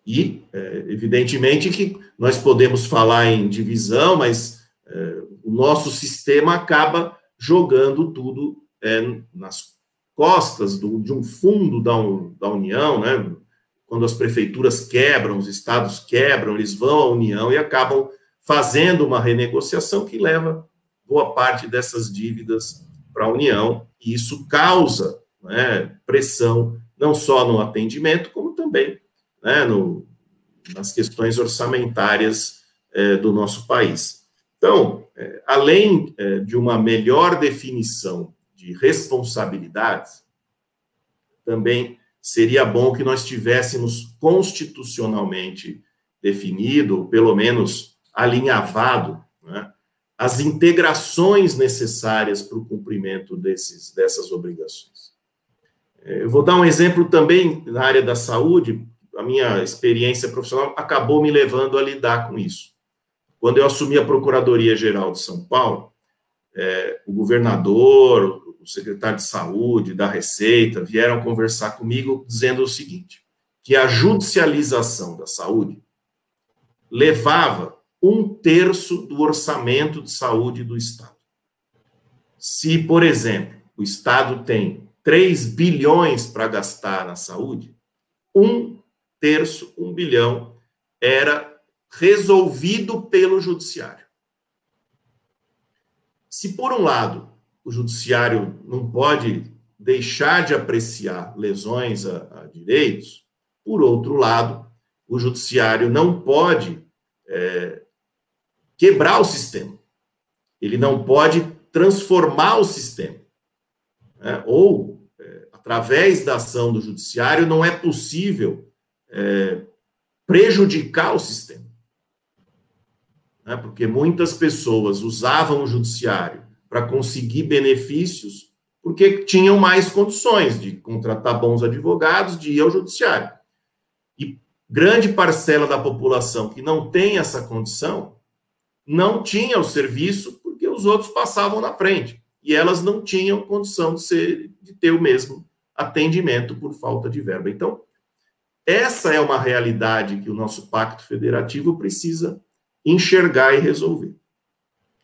E, evidentemente, que nós podemos falar em divisão, mas o nosso sistema acaba jogando tudo nas costas de um fundo da União, né? Quando as prefeituras quebram, os estados quebram, eles vão à União e acabam fazendo uma renegociação que leva boa parte dessas dívidas para a União, e isso causa, né, pressão não só no atendimento, como também, né, nas questões orçamentárias do nosso país. Então, além de uma melhor definição de responsabilidades, também seria bom que nós tivéssemos constitucionalmente definido, ou pelo menos alinhavado, né, as integrações necessárias para o cumprimento dessas obrigações. Eu vou dar um exemplo também na área da saúde. A minha experiência profissional acabou me levando a lidar com isso. Quando eu assumi a Procuradoria-Geral de São Paulo, o governador, o secretário de Saúde, da Receita, vieram conversar comigo dizendo o seguinte, que a judicialização da saúde levava 1/3 do orçamento de saúde do Estado. Se, por exemplo, o Estado tem 3 bilhões para gastar na saúde, 1/3, 1 bilhão, era resolvido pelo judiciário. Se, por um lado, o judiciário não pode deixar de apreciar lesões a direitos, por outro lado, o judiciário não pode quebrar o sistema. Ele não pode transformar o sistema. Né? Através da ação do judiciário, não é possível prejudicar o sistema. Né? Porque muitas pessoas usavam o judiciário para conseguir benefícios, porque tinham mais condições de contratar bons advogados, de ir ao judiciário. E grande parcela da população que não tem essa condição, não tinha o serviço, porque os outros passavam na frente, e elas não tinham condição de ter o mesmo atendimento por falta de verba. Então, essa é uma realidade que o nosso pacto federativo precisa enxergar e resolver.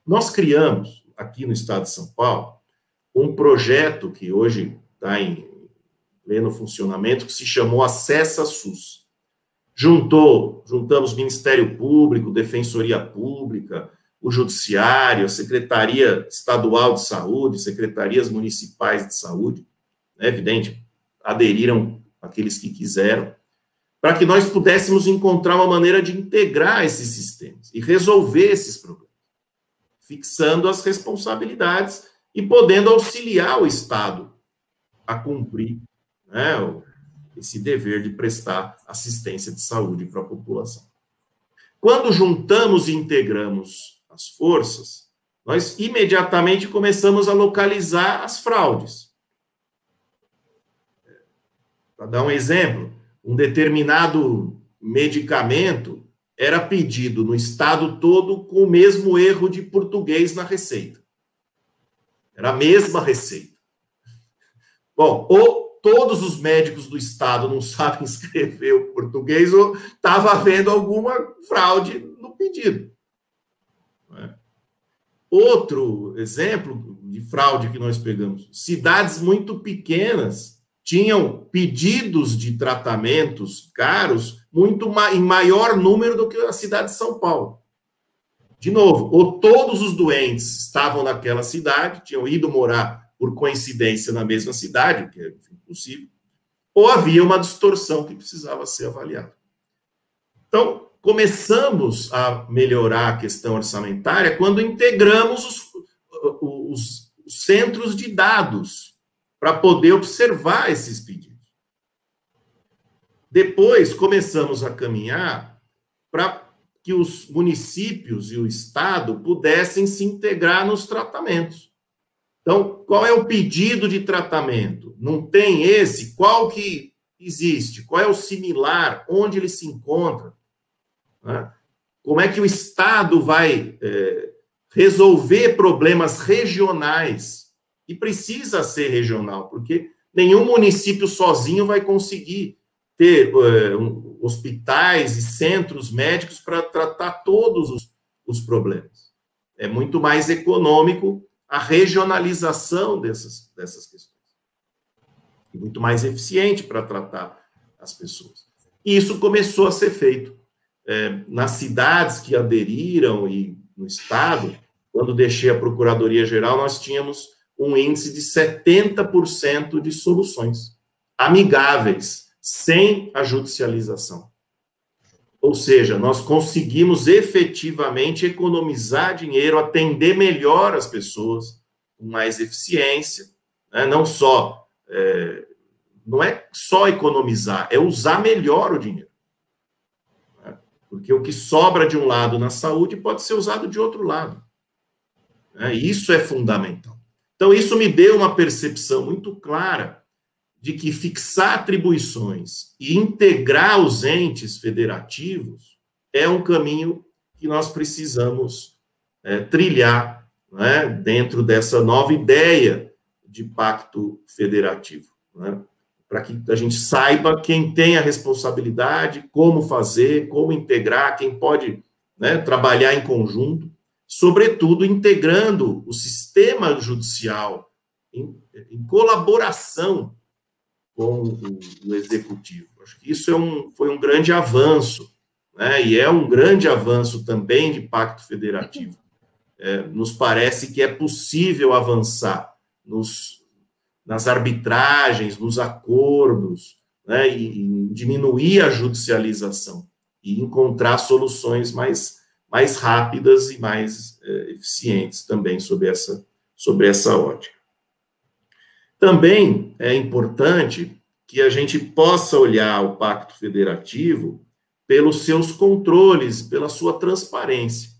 Nós criamos, aqui no estado de São Paulo, um projeto que hoje está em pleno funcionamento, que se chamou Acessa SUS. Juntamos Ministério Público, Defensoria Pública, o Judiciário, a Secretaria Estadual de Saúde, Secretarias Municipais de Saúde, é evidente, aderiram aqueles que quiseram, para que nós pudéssemos encontrar uma maneira de integrar esses sistemas e resolver esses problemas, fixando as responsabilidades e podendo auxiliar o Estado a cumprir, né, esse dever de prestar assistência de saúde para a população. Quando juntamos e integramos as forças, nós imediatamente começamos a localizar as fraudes. Para dar um exemplo, um determinado medicamento era pedido no estado todo com o mesmo erro de português na receita. Era a mesma receita. Bom, ou todos os médicos do estado não sabem escrever o português, ou estava havendo alguma fraude no pedido. Outro exemplo de fraude que nós pegamos, cidades muito pequenas tinham pedidos de tratamentos caros em maior número do que a cidade de São Paulo. De novo, ou todos os doentes estavam naquela cidade, tinham ido morar por coincidência na mesma cidade, o que é impossível, ou havia uma distorção que precisava ser avaliada. Então, começamos a melhorar a questão orçamentária quando integramos os centros de dados para poder observar esses pedidos. Depois, começamos a caminhar para que os municípios e o Estado pudessem se integrar nos tratamentos. Então, qual é o pedido de tratamento? Não tem esse? Qual que existe? Qual é o similar? Onde ele se encontra? Né? Como é que o Estado vai resolver problemas regionais? E precisa ser regional, porque nenhum município sozinho vai conseguir ter hospitais e centros médicos para tratar todos os problemas. É muito mais econômico a regionalização dessas questões. E muito mais eficiente para tratar as pessoas. E isso começou a ser feito. Nas cidades que aderiram e no Estado, quando deixei a Procuradoria-Geral, nós tínhamos um índice de 70% de soluções amigáveis, sem a judicialização. Ou seja, nós conseguimos efetivamente economizar dinheiro, atender melhor as pessoas, com mais eficiência, né? Não é só economizar, é usar melhor o dinheiro. Né? Porque o que sobra de um lado na saúde pode ser usado de outro lado. Né? Isso é fundamental. Então, isso me deu uma percepção muito clara de que fixar atribuições e integrar os entes federativos é um caminho que nós precisamos trilhar, né, dentro dessa nova ideia de pacto federativo, né, para que a gente saiba quem tem a responsabilidade, como fazer, como integrar, quem pode, né, trabalhar em conjunto, sobretudo integrando o sistema judicial em colaboração com o executivo. Acho que isso foi um grande avanço, né? E é um grande avanço também de pacto federativo. Nos parece que é possível avançar nas arbitragens, nos acordos, né? E diminuir a judicialização e encontrar soluções mais rápidas e mais eficientes também sobre essa ótica. Também é importante que a gente possa olhar o pacto federativo pelos seus controles, pela sua transparência.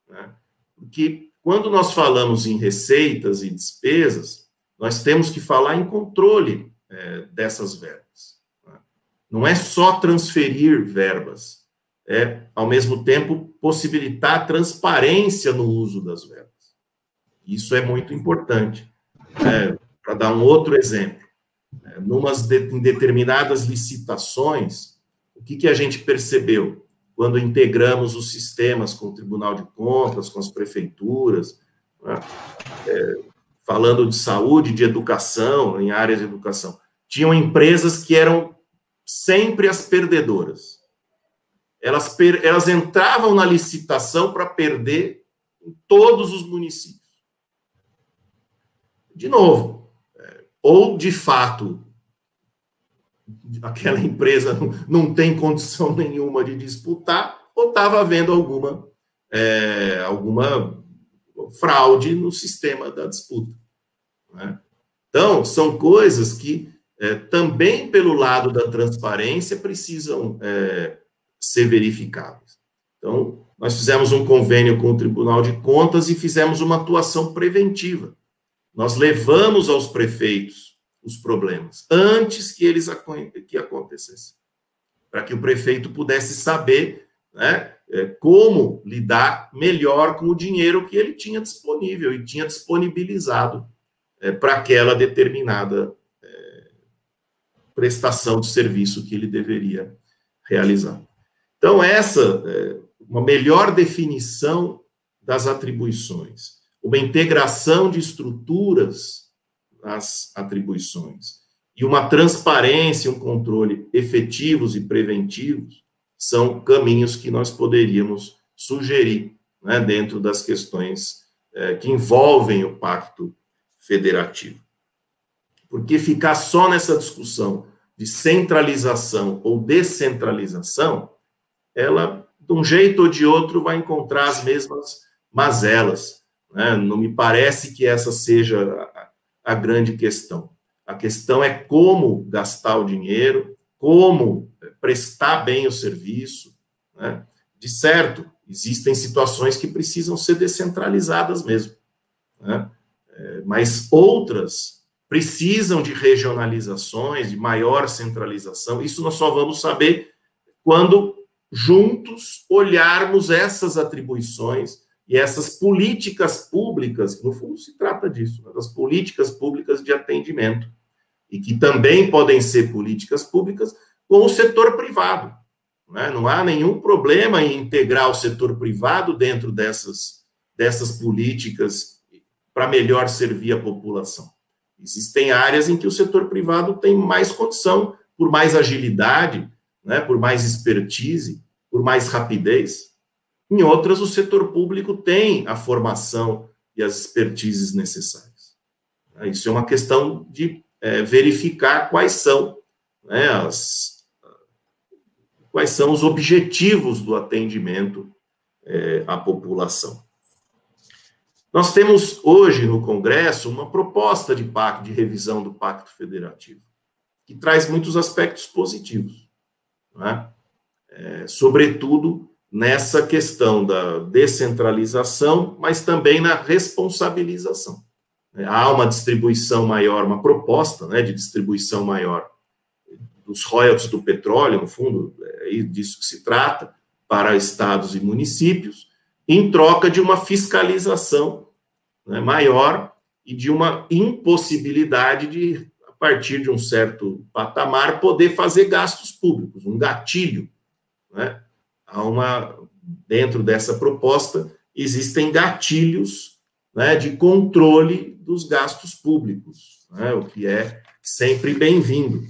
Né? Porque quando nós falamos em receitas e despesas, nós temos que falar em controle dessas verbas. Né? Não é só transferir verbas, é, ao mesmo tempo, possibilitar transparência no uso das verbas. Isso é muito importante. Para dar um outro exemplo, em determinadas licitações, O que a gente percebeu quando integramos os sistemas com o Tribunal de Contas, com as prefeituras, né? Falando de saúde, de educação, em áreas de educação, tinham empresas que eram sempre as perdedoras. Elas entravam na licitação para perder em todos os municípios. De novo, ou de fato aquela empresa não tem condição nenhuma de disputar, ou estava havendo alguma fraude no sistema da disputa, né? Então, são coisas que também pelo lado da transparência precisam ser verificáveis. Então, nós fizemos um convênio com o Tribunal de Contas e fizemos uma atuação preventiva. Nós levamos aos prefeitos os problemas antes que eles acontecessem, para que o prefeito pudesse saber, né, como lidar melhor com o dinheiro que ele tinha disponível e tinha disponibilizado para aquela determinada prestação de serviço que ele deveria realizar. Então, essa uma melhor definição das atribuições, uma integração de estruturas nas atribuições e uma transparência, um controle efetivos e preventivos são caminhos que nós poderíamos sugerir, né, dentro das questões que envolvem o Pacto Federativo. Porque ficar só nessa discussão de centralização ou descentralização, ela, de um jeito ou de outro, vai encontrar as mesmas mazelas, né? Não me parece que essa seja a grande questão. A questão é como gastar o dinheiro, como prestar bem o serviço, né? De certo, existem situações que precisam ser descentralizadas mesmo, né? Mas outras precisam de regionalizações, de maior centralização. Isso nós só vamos saber quando juntos olharmos essas atribuições e essas políticas públicas, no fundo se trata disso, né, das políticas públicas de atendimento, e que também podem ser políticas públicas com o setor privado, né? Não há nenhum problema em integrar o setor privado dentro dessas políticas para melhor servir a população. Existem áreas em que o setor privado tem mais condição, por mais agilidade, né, por mais expertise, por mais rapidez. Em outras, o setor público tem a formação e as expertises necessárias. Isso é uma questão de verificar quais são, né, quais são os objetivos do atendimento à população. Nós temos hoje no Congresso uma proposta de revisão do Pacto Federativo, que traz muitos aspectos positivos, né? Sobretudo nessa questão da descentralização, mas também na responsabilização. Há uma distribuição maior, uma proposta, né, de distribuição maior dos royalties do petróleo, no fundo, é disso que se trata, para estados e municípios, em troca de uma fiscalização, né, maior e de uma impossibilidade de, a partir de um certo patamar, poder fazer gastos públicos, um gatilho, né? Dentro dessa proposta, existem gatilhos, né, de controle dos gastos públicos, né, o que é sempre bem-vindo,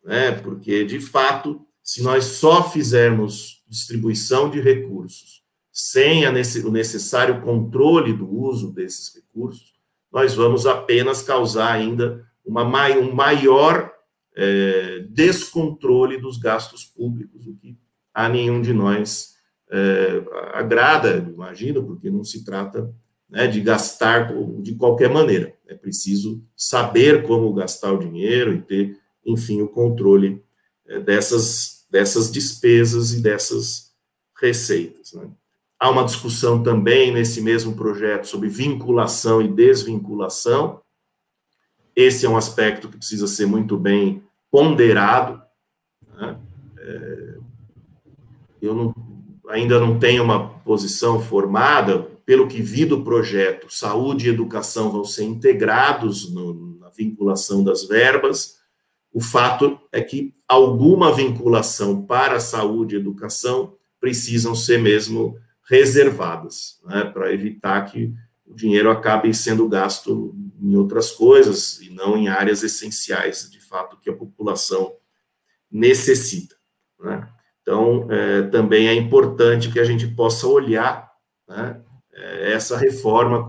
né, porque, de fato, se nós só fizermos distribuição de recursos sem o necessário controle do uso desses recursos, nós vamos apenas causar ainda um maior descontrole dos gastos públicos, o que a nenhum de nós agrada, imagino, porque não se trata, né, de gastar de qualquer maneira. É preciso saber como gastar o dinheiro e ter, enfim, o controle dessas despesas e dessas receitas, né? Há uma discussão também nesse mesmo projeto sobre vinculação e desvinculação. Esse é um aspecto que precisa ser muito bem ponderado, né? Eu ainda não tenho uma posição formada. Pelo que vi do projeto, saúde e educação vão ser integrados na vinculação das verbas. o fato é que alguma vinculação para a saúde e educação precisam ser mesmo reservadas, né, para evitar que o dinheiro acabe sendo gasto em outras coisas e não em áreas essenciais, de fato, que a população necessita, né? Então, também é importante que a gente possa olhar, né, essa reforma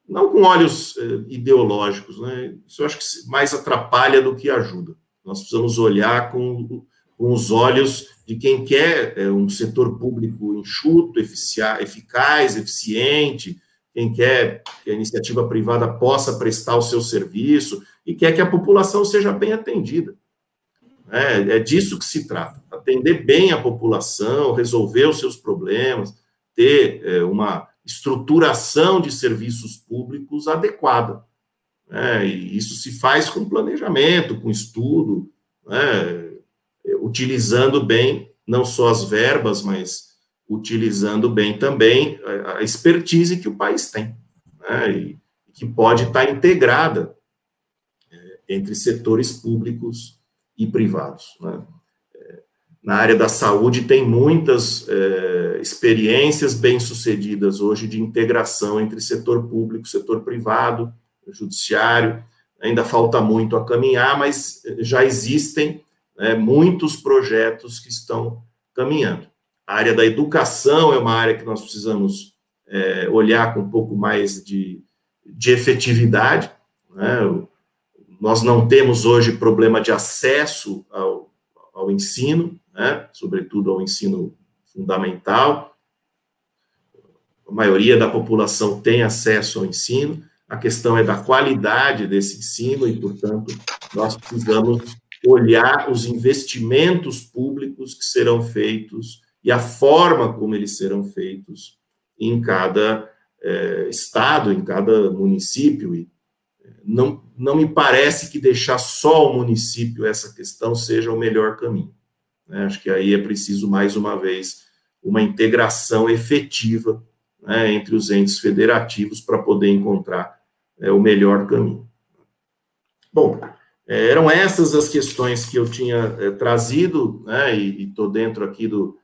não com olhos ideológicos, né? Isso eu acho que mais atrapalha do que ajuda. Nós precisamos olhar com os olhos de quem quer um setor público enxuto, eficaz, eficiente, quem quer que a iniciativa privada possa prestar o seu serviço e quer que a população seja bem atendida. É disso que se trata, atender bem a população, resolver os seus problemas, ter uma estruturação de serviços públicos adequada. E isso se faz com planejamento, com estudo, utilizando bem não só as verbas, mas utilizando bem também a expertise que o país tem, e que pode estar integrada entre setores públicos e privados, né? Na área da saúde tem muitas experiências bem-sucedidas hoje de integração entre setor público, setor privado, judiciário. Ainda falta muito a caminhar, mas já existem muitos projetos que estão caminhando. A área da educação é uma área que nós precisamos olhar com um pouco mais de efetividade, né? Nós não temos hoje problema de acesso ao ensino, né? Sobretudo ao ensino fundamental. A maioria da população tem acesso ao ensino. A questão é da qualidade desse ensino e, portanto, nós precisamos olhar os investimentos públicos que serão feitos e a forma como eles serão feitos em cada estado, em cada município. E não me parece que deixar só o município essa questão seja o melhor caminho, né? Acho que aí é preciso, mais uma vez, uma integração efetiva, né, entre os entes federativos para poder encontrar o melhor caminho. Bom, eram essas as questões que eu tinha trazido, né, e estou dentro aqui do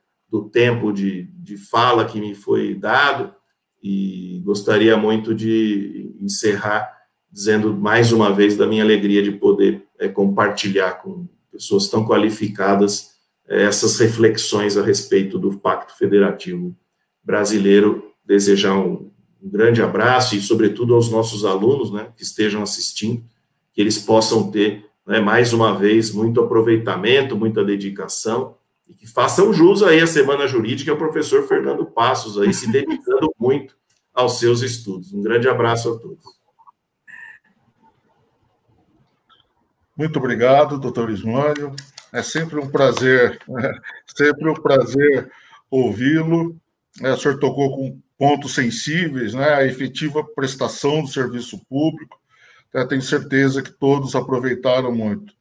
tempo de fala que me foi dado, e gostaria muito de encerrar dizendo mais uma vez da minha alegria de poder compartilhar com pessoas tão qualificadas essas reflexões a respeito do Pacto Federativo Brasileiro. Desejar um grande abraço e, sobretudo, aos nossos alunos, né, que estejam assistindo, que eles possam ter, né, mais uma vez, muito aproveitamento, muita dedicação, e que façam jus aí à Semana Jurídica, ao professor Fernando Passos, aí se dedicando muito aos seus estudos. Um grande abraço a todos. Muito obrigado, doutor Ismânio. É sempre um prazer ouvi-lo. O senhor tocou com pontos sensíveis, né? A efetiva prestação do serviço público. Tenho certeza que todos aproveitaram muito.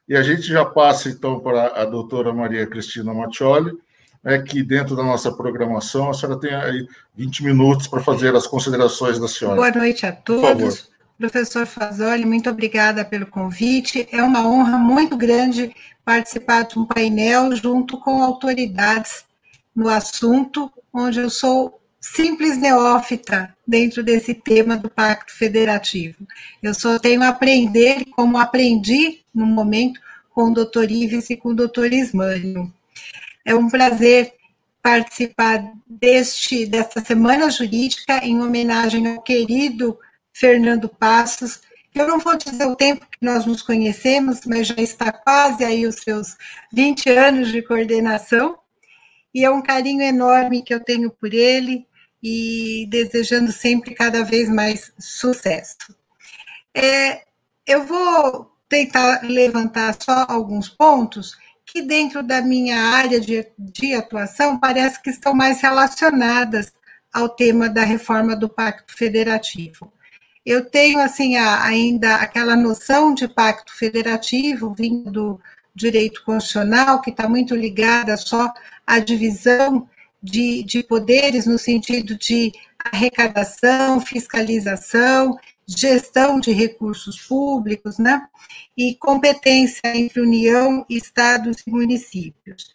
E a gente já passa, então, para a doutora Maria Cristina Mattioli, que dentro da nossa programação, a senhora tem aí 20 minutos para fazer as considerações da senhora. Boa noite a todos. Professor Fasoli, muito obrigada pelo convite. É uma honra muito grande participar de um painel junto com autoridades no assunto, onde eu sou simples neófita dentro desse tema do Pacto Federativo. Eu só tenho a aprender, como aprendi no momento, com o doutor Ives e com o doutor Ismânio. É um prazer participar desta Semana Jurídica em homenagem ao querido Fernando Passos. Eu não vou dizer o tempo que nós nos conhecemos, mas já está quase aí os seus 20 anos de coordenação, e é um carinho enorme que eu tenho por ele, e desejando sempre cada vez mais sucesso. Eu vou tentar levantar só alguns pontos que dentro da minha área de atuação parece que estão mais relacionadas ao tema da reforma do Pacto Federativo. Eu tenho, assim, ainda aquela noção de pacto federativo vindo do direito constitucional, que está muito ligada só à divisão de poderes no sentido de arrecadação, fiscalização gestão de recursos públicos, né? E competência entre União, estados e municípios.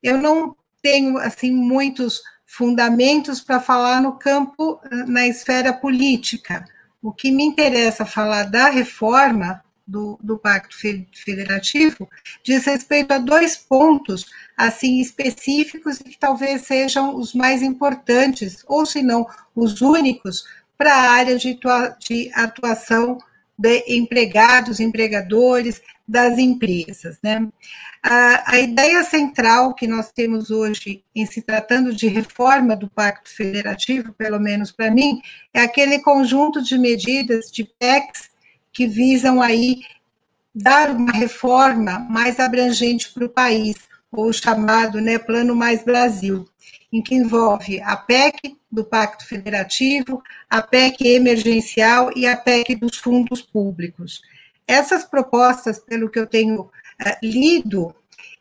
Eu não tenho, assim, muitos fundamentos para falar no campo, na esfera política. O que me interessa falar da reforma do Pacto Federativo diz respeito a 2 pontos, assim, específicos, e que talvez sejam os mais importantes, ou se não, os únicos, para a área de atuação de empregados, empregadores, das empresas, né? A ideia central que nós temos hoje, em se tratando de reforma do Pacto Federativo, pelo menos para mim, é aquele conjunto de medidas, de PECs, que visam aí dar uma reforma mais abrangente para o país, ou chamado, né, Plano Mais Brasil, em que envolve a PEC do Pacto Federativo, a PEC emergencial e a PEC dos fundos públicos. Essas propostas, pelo que eu tenho lido,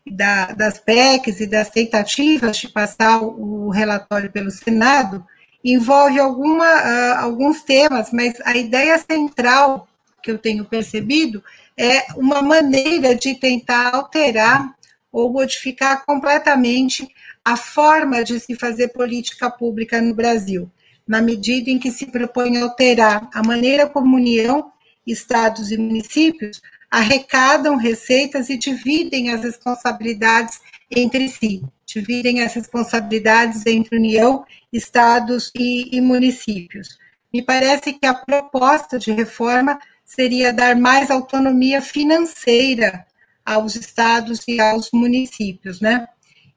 das PECs e das tentativas de passar o relatório pelo Senado, envolve alguns temas, mas a ideia central que eu tenho percebido é uma maneira de tentar alterar ou modificar completamente a forma de se fazer política pública no Brasil, na medida em que se propõe alterar a maneira como União, estados e municípios arrecadam receitas e dividem as responsabilidades entre si, dividem as responsabilidades entre União, estados e municípios. Me parece que a proposta de reforma seria dar mais autonomia financeira aos estados e aos municípios, né?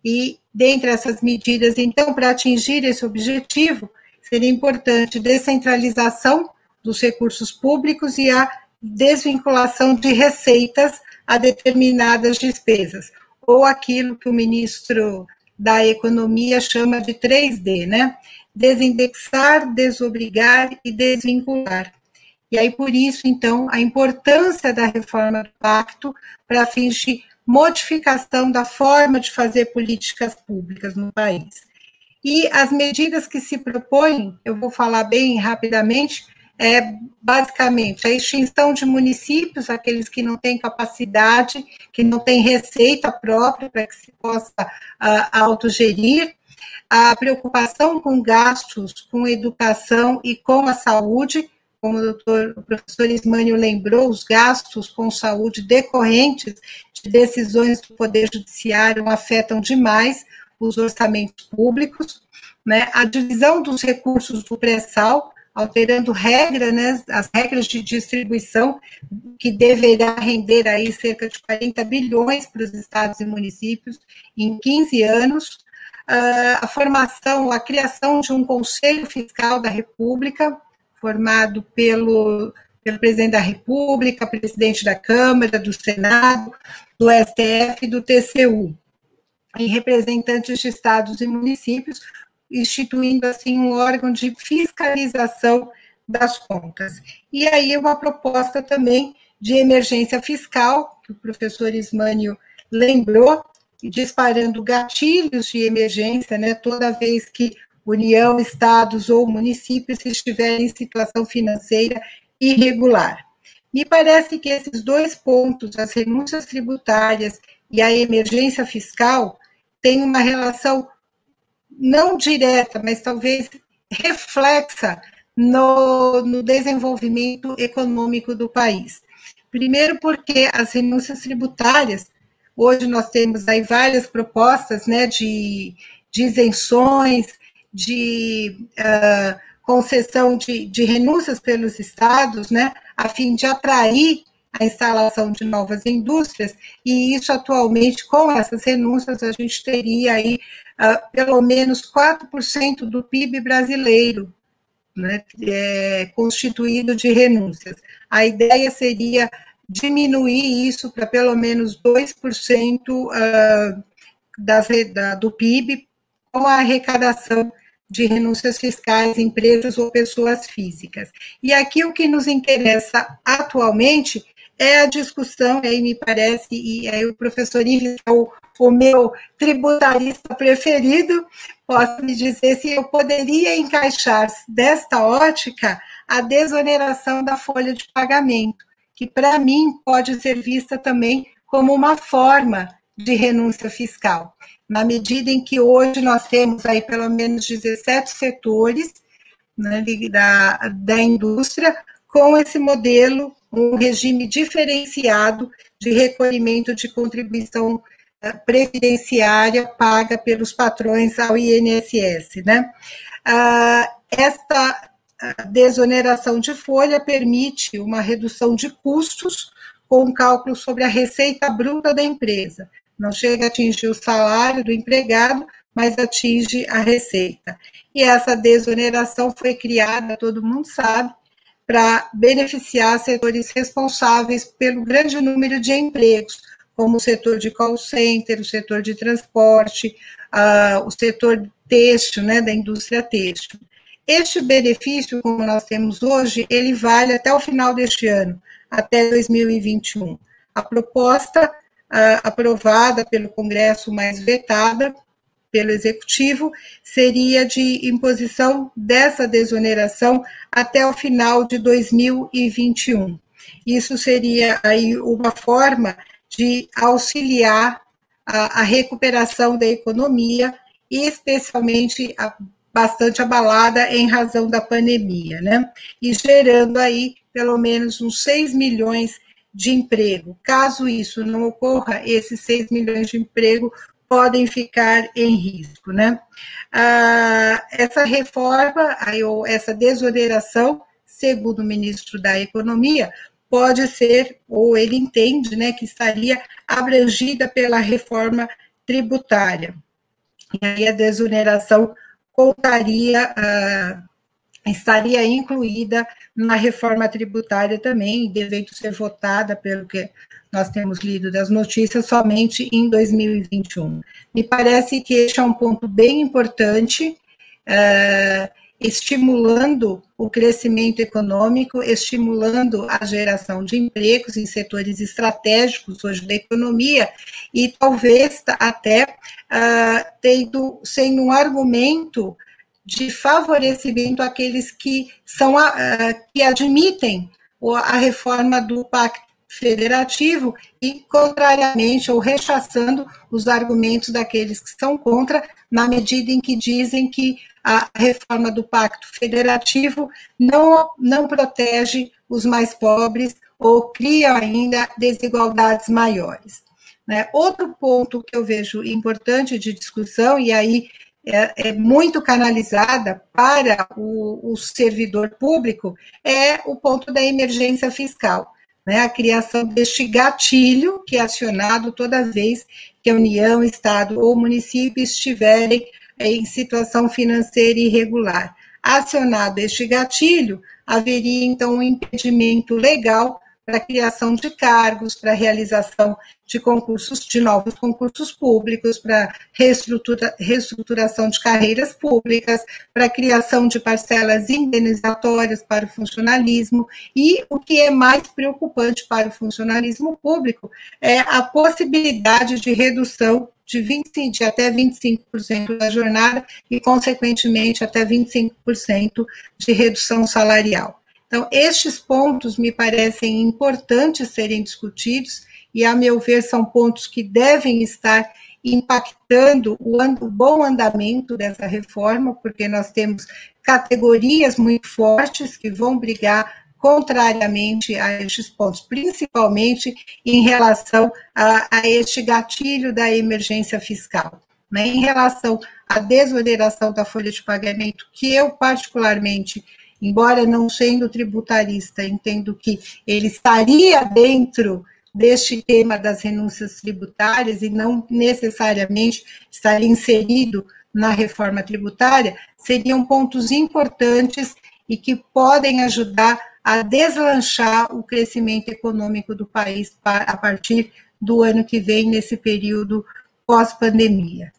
E, dentre essas medidas, então, para atingir esse objetivo, seria importante descentralização dos recursos públicos e a desvinculação de receitas a determinadas despesas, ou aquilo que o ministro da Economia chama de 3D, né? Desindexar, desobrigar e desvincular. E aí, por isso, então, a importância da reforma do pacto para fins de modificação da forma de fazer políticas públicas no país. E as medidas que se propõem, eu vou falar bem rapidamente, basicamente a extinção de municípios, aqueles que não têm capacidade, que não têm receita própria para que se possa autogerir, a preocupação com gastos, com educação e com a saúde, como o professor Ismânio lembrou, os gastos com saúde decorrentes de decisões do Poder Judiciário afetam demais os orçamentos públicos, né? A divisão dos recursos do pré-sal, alterando regras, né, as regras de distribuição, que deverá render aí cerca de 40 bilhões para os estados e municípios em 15 anos, a formação, a criação de um Conselho Fiscal da República, formado pelo presidente da República, presidente da Câmara, do Senado, do STF e do TCU, e representantes de estados e municípios, instituindo, assim, um órgão de fiscalização das contas. E aí uma proposta também de emergência fiscal, que o professor Ismânio lembrou, disparando gatilhos de emergência, né, toda vez que União, estados ou municípios estiverem em situação financeira irregular. Me parece que esses 2 pontos, as renúncias tributárias e a emergência fiscal, têm uma relação não direta, mas talvez reflexa no desenvolvimento econômico do país. Primeiro porque as renúncias tributárias, hoje nós temos aí várias propostas, né, de isenções, de concessão de renúncias pelos estados, né, a fim de atrair a instalação de novas indústrias, e isso atualmente, com essas renúncias, a gente teria aí pelo menos 4% do PIB brasileiro, né, constituído de renúncias. A ideia seria diminuir isso para pelo menos 2% do PIB, com a arrecadação de renúncias fiscais, empresas ou pessoas físicas. E aqui o que nos interessa atualmente é a discussão, aí me parece, e aí o professor Ives, que é o meu tributarista preferido, posso me dizer se eu poderia encaixar desta ótica a desoneração da folha de pagamento, que para mim pode ser vista também como uma forma de renúncia fiscal, na medida em que hoje nós temos aí pelo menos 17 setores, né, da indústria com esse modelo, um regime diferenciado de recolhimento de contribuição previdenciária paga pelos patrões ao INSS, né? Esta desoneração de folha permite uma redução de custos com um cálculo sobre a receita bruta da empresa. Não chega a atingir o salário do empregado, mas atinge a receita. E essa desoneração foi criada, todo mundo sabe, para beneficiar setores responsáveis pelo grande número de empregos, como o setor de call center, o setor de transporte, o setor têxtil, né, da indústria têxtil. Este benefício, como nós temos hoje, ele vale até o final deste ano, até 2021. A proposta aprovada pelo Congresso, mas vetada pelo Executivo, seria de imposição dessa desoneração até o final de 2021. Isso seria aí uma forma de auxiliar a recuperação da economia, e especialmente bastante abalada em razão da pandemia, né? E gerando aí pelo menos uns 6 milhões de emprego. Caso isso não ocorra, esses 6 milhões de emprego podem ficar em risco, né? Essa reforma, ou essa desoneração, segundo o ministro da Economia, pode ser, ou ele entende, né, que estaria abrangida pela reforma tributária. E aí a desoneração estaria incluída na reforma tributária também, devendo ser votada, pelo que nós temos lido das notícias, somente em 2021. Me parece que este é um ponto bem importante, estimulando o crescimento econômico, estimulando a geração de empregos em setores estratégicos hoje da economia, e talvez até sendo um argumento de favorecimento àqueles que admitem a reforma do Pacto Federativo e, contrariamente, ou rechaçando os argumentos daqueles que são contra, na medida em que dizem que a reforma do Pacto Federativo não protege os mais pobres ou cria ainda desigualdades maiores. Né? Outro ponto que eu vejo importante de discussão, e aí é muito canalizada para o servidor público, é o ponto da emergência fiscal, né? A criação deste gatilho que é acionado toda vez que a União, Estado ou município estiverem em situação financeira irregular. Acionado este gatilho, haveria então um impedimento legal para a criação de cargos, para a realização de novos concursos públicos, para reestruturação de carreiras públicas, para a criação de parcelas indenizatórias para o funcionalismo, e o que é mais preocupante para o funcionalismo público é a possibilidade de redução de até 25% da jornada e, consequentemente, até 25% de redução salarial. Então, estes pontos me parecem importantes serem discutidos e, a meu ver, são pontos que devem estar impactando o bom andamento dessa reforma, porque nós temos categorias muito fortes que vão brigar contrariamente a estes pontos, principalmente em relação a este gatilho da emergência fiscal. Né? Em relação à desoneração da folha de pagamento, que eu particularmente, embora não sendo tributarista, entendo que ele estaria dentro deste tema das renúncias tributárias e não necessariamente estaria inserido na reforma tributária, seriam pontos importantes e que podem ajudar a deslanchar o crescimento econômico do país a partir do ano que vem, nesse período pós-pandemia.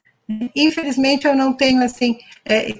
Infelizmente, eu não tenho, assim,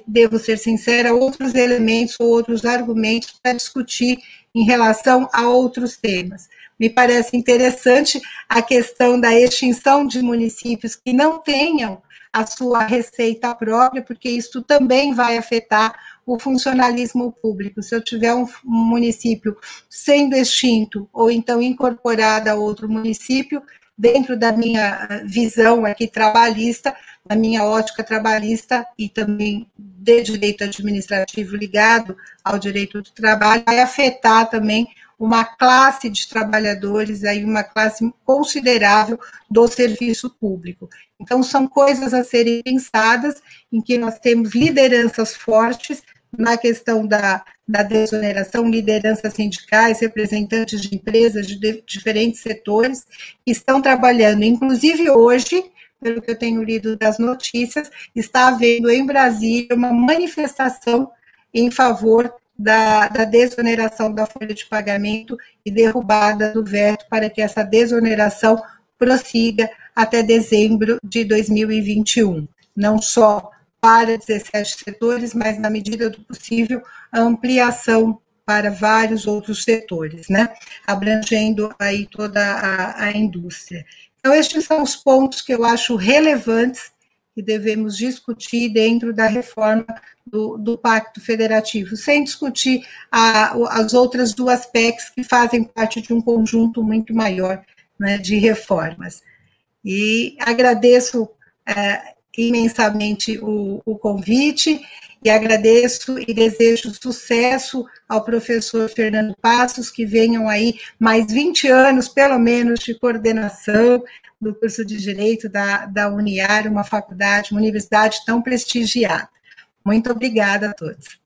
devo ser sincera, outros elementos ou outros argumentos para discutir em relação a outros temas. Me parece interessante a questão da extinção de municípios que não tenham a sua receita própria, porque isso também vai afetar o funcionalismo público. Se eu tiver um município sendo extinto ou então incorporado a outro município, dentro da minha visão aqui trabalhista, da minha ótica trabalhista e também de direito administrativo ligado ao direito do trabalho, vai afetar também uma classe de trabalhadores, aí uma classe considerável do serviço público. Então, são coisas a serem pensadas, em que nós temos lideranças fortes na questão da desoneração, lideranças sindicais, representantes de empresas de diferentes setores, que estão trabalhando, inclusive hoje, pelo que eu tenho lido das notícias, está havendo em Brasília uma manifestação em favor da desoneração da folha de pagamento e derrubada do veto para que essa desoneração prossiga até dezembro de 2021. Não só para 17 setores, mas, na medida do possível, a ampliação para vários outros setores, né? Abrangendo aí toda a indústria. Então, estes são os pontos que eu acho relevantes que devemos discutir dentro da reforma do Pacto Federativo, sem discutir as outras duas PECs que fazem parte de um conjunto muito maior, né, de reformas. E agradeço imensamente o convite, e agradeço e desejo sucesso ao professor Fernando Passos, que venham aí mais 20 anos, pelo menos, de coordenação do curso de Direito da Uniar, uma faculdade, uma universidade tão prestigiada. Muito obrigada a todos.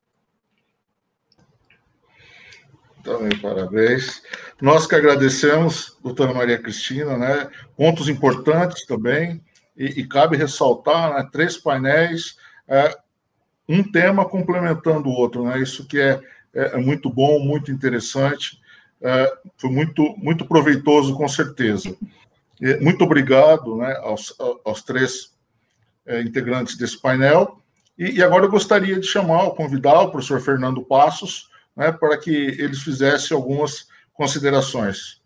Também parabéns. Nós que agradecemos, doutora Maria Cristina, né? Pontos importantes também, e cabe ressaltar, né, 3 painéis, um tema complementando o outro, né? Isso que é muito bom, muito interessante, foi muito proveitoso, com certeza. Muito obrigado, né, aos 3 integrantes desse painel, e agora eu gostaria de convidar o professor Fernando Passos, né, para que eles fizessem algumas considerações.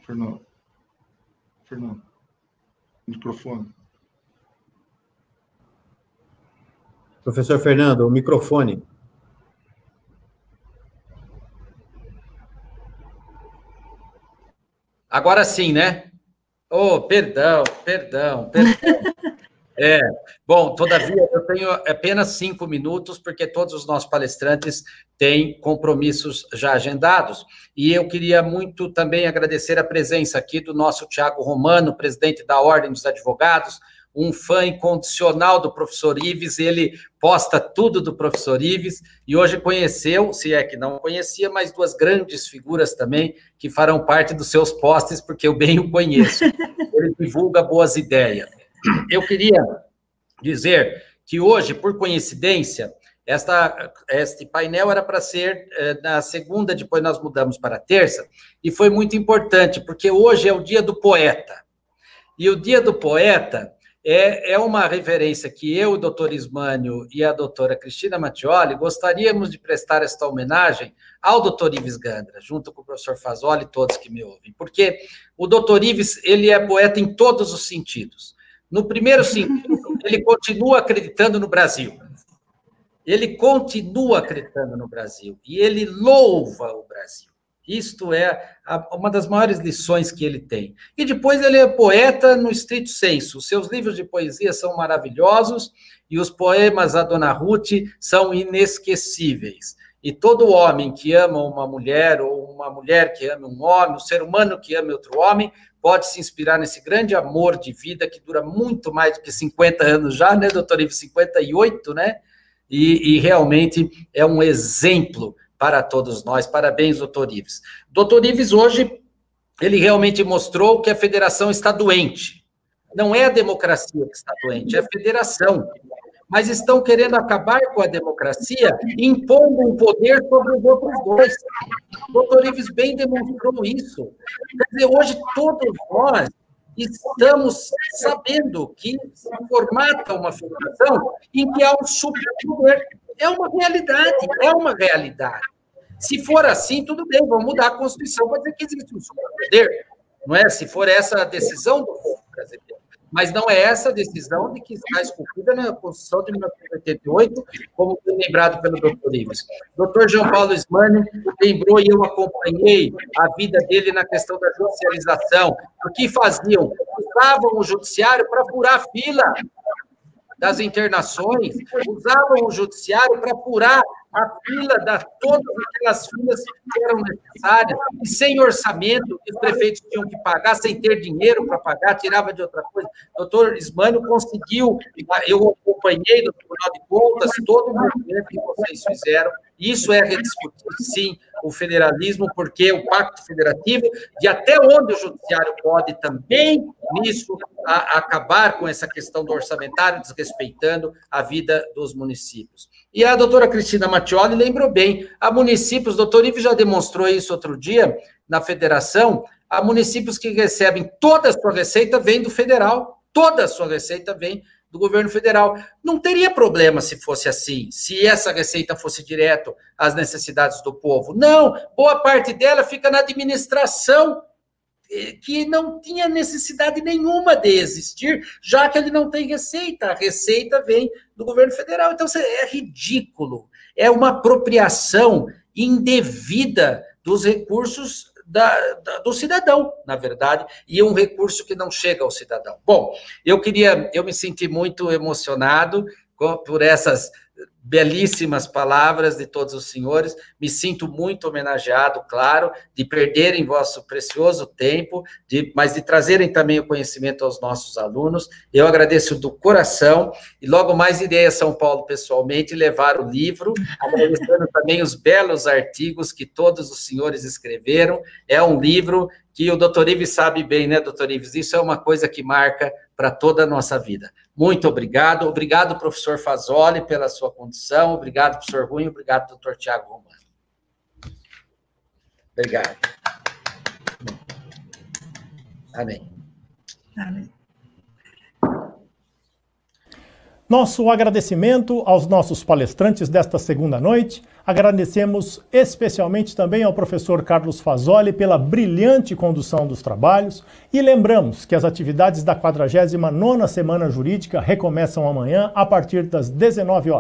Fernando, microfone. Professor Fernando, o microfone. Agora sim, né? Oh, perdão. Bom, todavia, eu tenho apenas 5 minutos, porque todos os nossos palestrantes têm compromissos já agendados, e eu queria muito também agradecer a presença aqui do nosso Tiago Romano, presidente da Ordem dos Advogados, um fã incondicional do professor Ives, ele posta tudo do professor Ives, e hoje conheceu, se é que não conhecia, mais 2 grandes figuras também, que farão parte dos seus posts, porque eu bem o conheço. Ele divulga boas ideias. Eu queria dizer que hoje, por coincidência, este painel era para ser na segunda, depois nós mudamos para a terça, e foi muito importante, porque hoje é o Dia do Poeta. E o Dia do Poeta é uma referência que eu, o doutor Ismânio e a doutora Cristina Mattioli gostaríamos de prestar esta homenagem ao doutor Ives Gandra, junto com o professor Fasoli e todos que me ouvem, porque o doutor Ives, ele é poeta em todos os sentidos. No primeiro sentido, ele continua acreditando no Brasil. Ele continua acreditando no Brasil. E ele louva o Brasil. Isto é uma das maiores lições que ele tem. E depois ele é poeta no estrito sensu. Os seus livros de poesia são maravilhosos e os poemas da Dona Ruth são inesquecíveis. E todo homem que ama uma mulher, ou uma mulher que ama um homem, um ser humano que ama outro homem, pode se inspirar nesse grande amor de vida que dura muito mais do que 50 anos já, né, doutor Ives? 58, né? E realmente é um exemplo para todos nós. Parabéns, doutor Ives. Doutor Ives, hoje, ele realmente mostrou que a federação está doente. Não é a democracia que está doente, é a federação. Mas estão querendo acabar com a democracia, impondo um poder sobre os outros 2. O doutor Ives bem demonstrou isso. Quer dizer, hoje todos nós estamos sabendo que se formata uma federação em que há um superpoder. É uma realidade, é uma realidade. Se for assim, tudo bem, vamos mudar a Constituição para dizer que existe um superpoder, não é? Se for essa a decisão do povo brasileiro. Mas não é essa a decisão de que está esculpida na Constituição de 1988, como foi lembrado pelo doutor Ives. O doutor João Paulo Ismani lembrou, e eu acompanhei a vida dele na questão da judicialização. O que faziam? Usavam o judiciário para furar fila das internações, usavam o judiciário para apurar a fila de todas aquelas filas que eram necessárias, e sem orçamento, os prefeitos tinham que pagar, sem ter dinheiro para pagar, tirava de outra coisa. O doutor Ismânio conseguiu, eu acompanhei no Tribunal de Contas, todo o movimento que vocês fizeram. Isso é rediscutir, sim, o federalismo, porque o Pacto Federativo, de até onde o judiciário pode também, nisso, acabar com essa questão do orçamentário, desrespeitando a vida dos municípios. E a doutora Cristina Mattioli lembrou bem, há municípios, o doutor Ives já demonstrou isso outro dia, na federação, há municípios que recebem toda a sua receita vem do federal, toda a sua receita vem do governo federal. Não teria problema se fosse assim, se essa receita fosse direto às necessidades do povo. Não, boa parte dela fica na administração, que não tinha necessidade nenhuma de existir, já que ele não tem receita. A receita vem do governo federal. Então, é ridículo. É uma apropriação indevida dos recursos do cidadão, na verdade, e um recurso que não chega ao cidadão. Bom, eu me senti muito emocionado por essas belíssimas palavras de todos os senhores, me sinto muito homenageado, claro, de perderem vosso precioso tempo, mas de trazerem também o conhecimento aos nossos alunos. Eu agradeço do coração, e logo mais irei a São Paulo pessoalmente levar o livro, agradecendo também os belos artigos que todos os senhores escreveram. É um livro que o doutor Ives sabe bem, né, doutor Ives? Isso é uma coisa que marca para toda a nossa vida. Muito obrigado. Obrigado, professor Fasoli, pela sua condição. Obrigado, professor Rui. Obrigado, doutor Tiago Romano. Obrigado. Amém. Amém. Nosso agradecimento aos nossos palestrantes desta segunda noite. Agradecemos especialmente também ao professor Carlos Fasoli pela brilhante condução dos trabalhos e lembramos que as atividades da 49ª Semana Jurídica recomeçam amanhã a partir das 19 horas.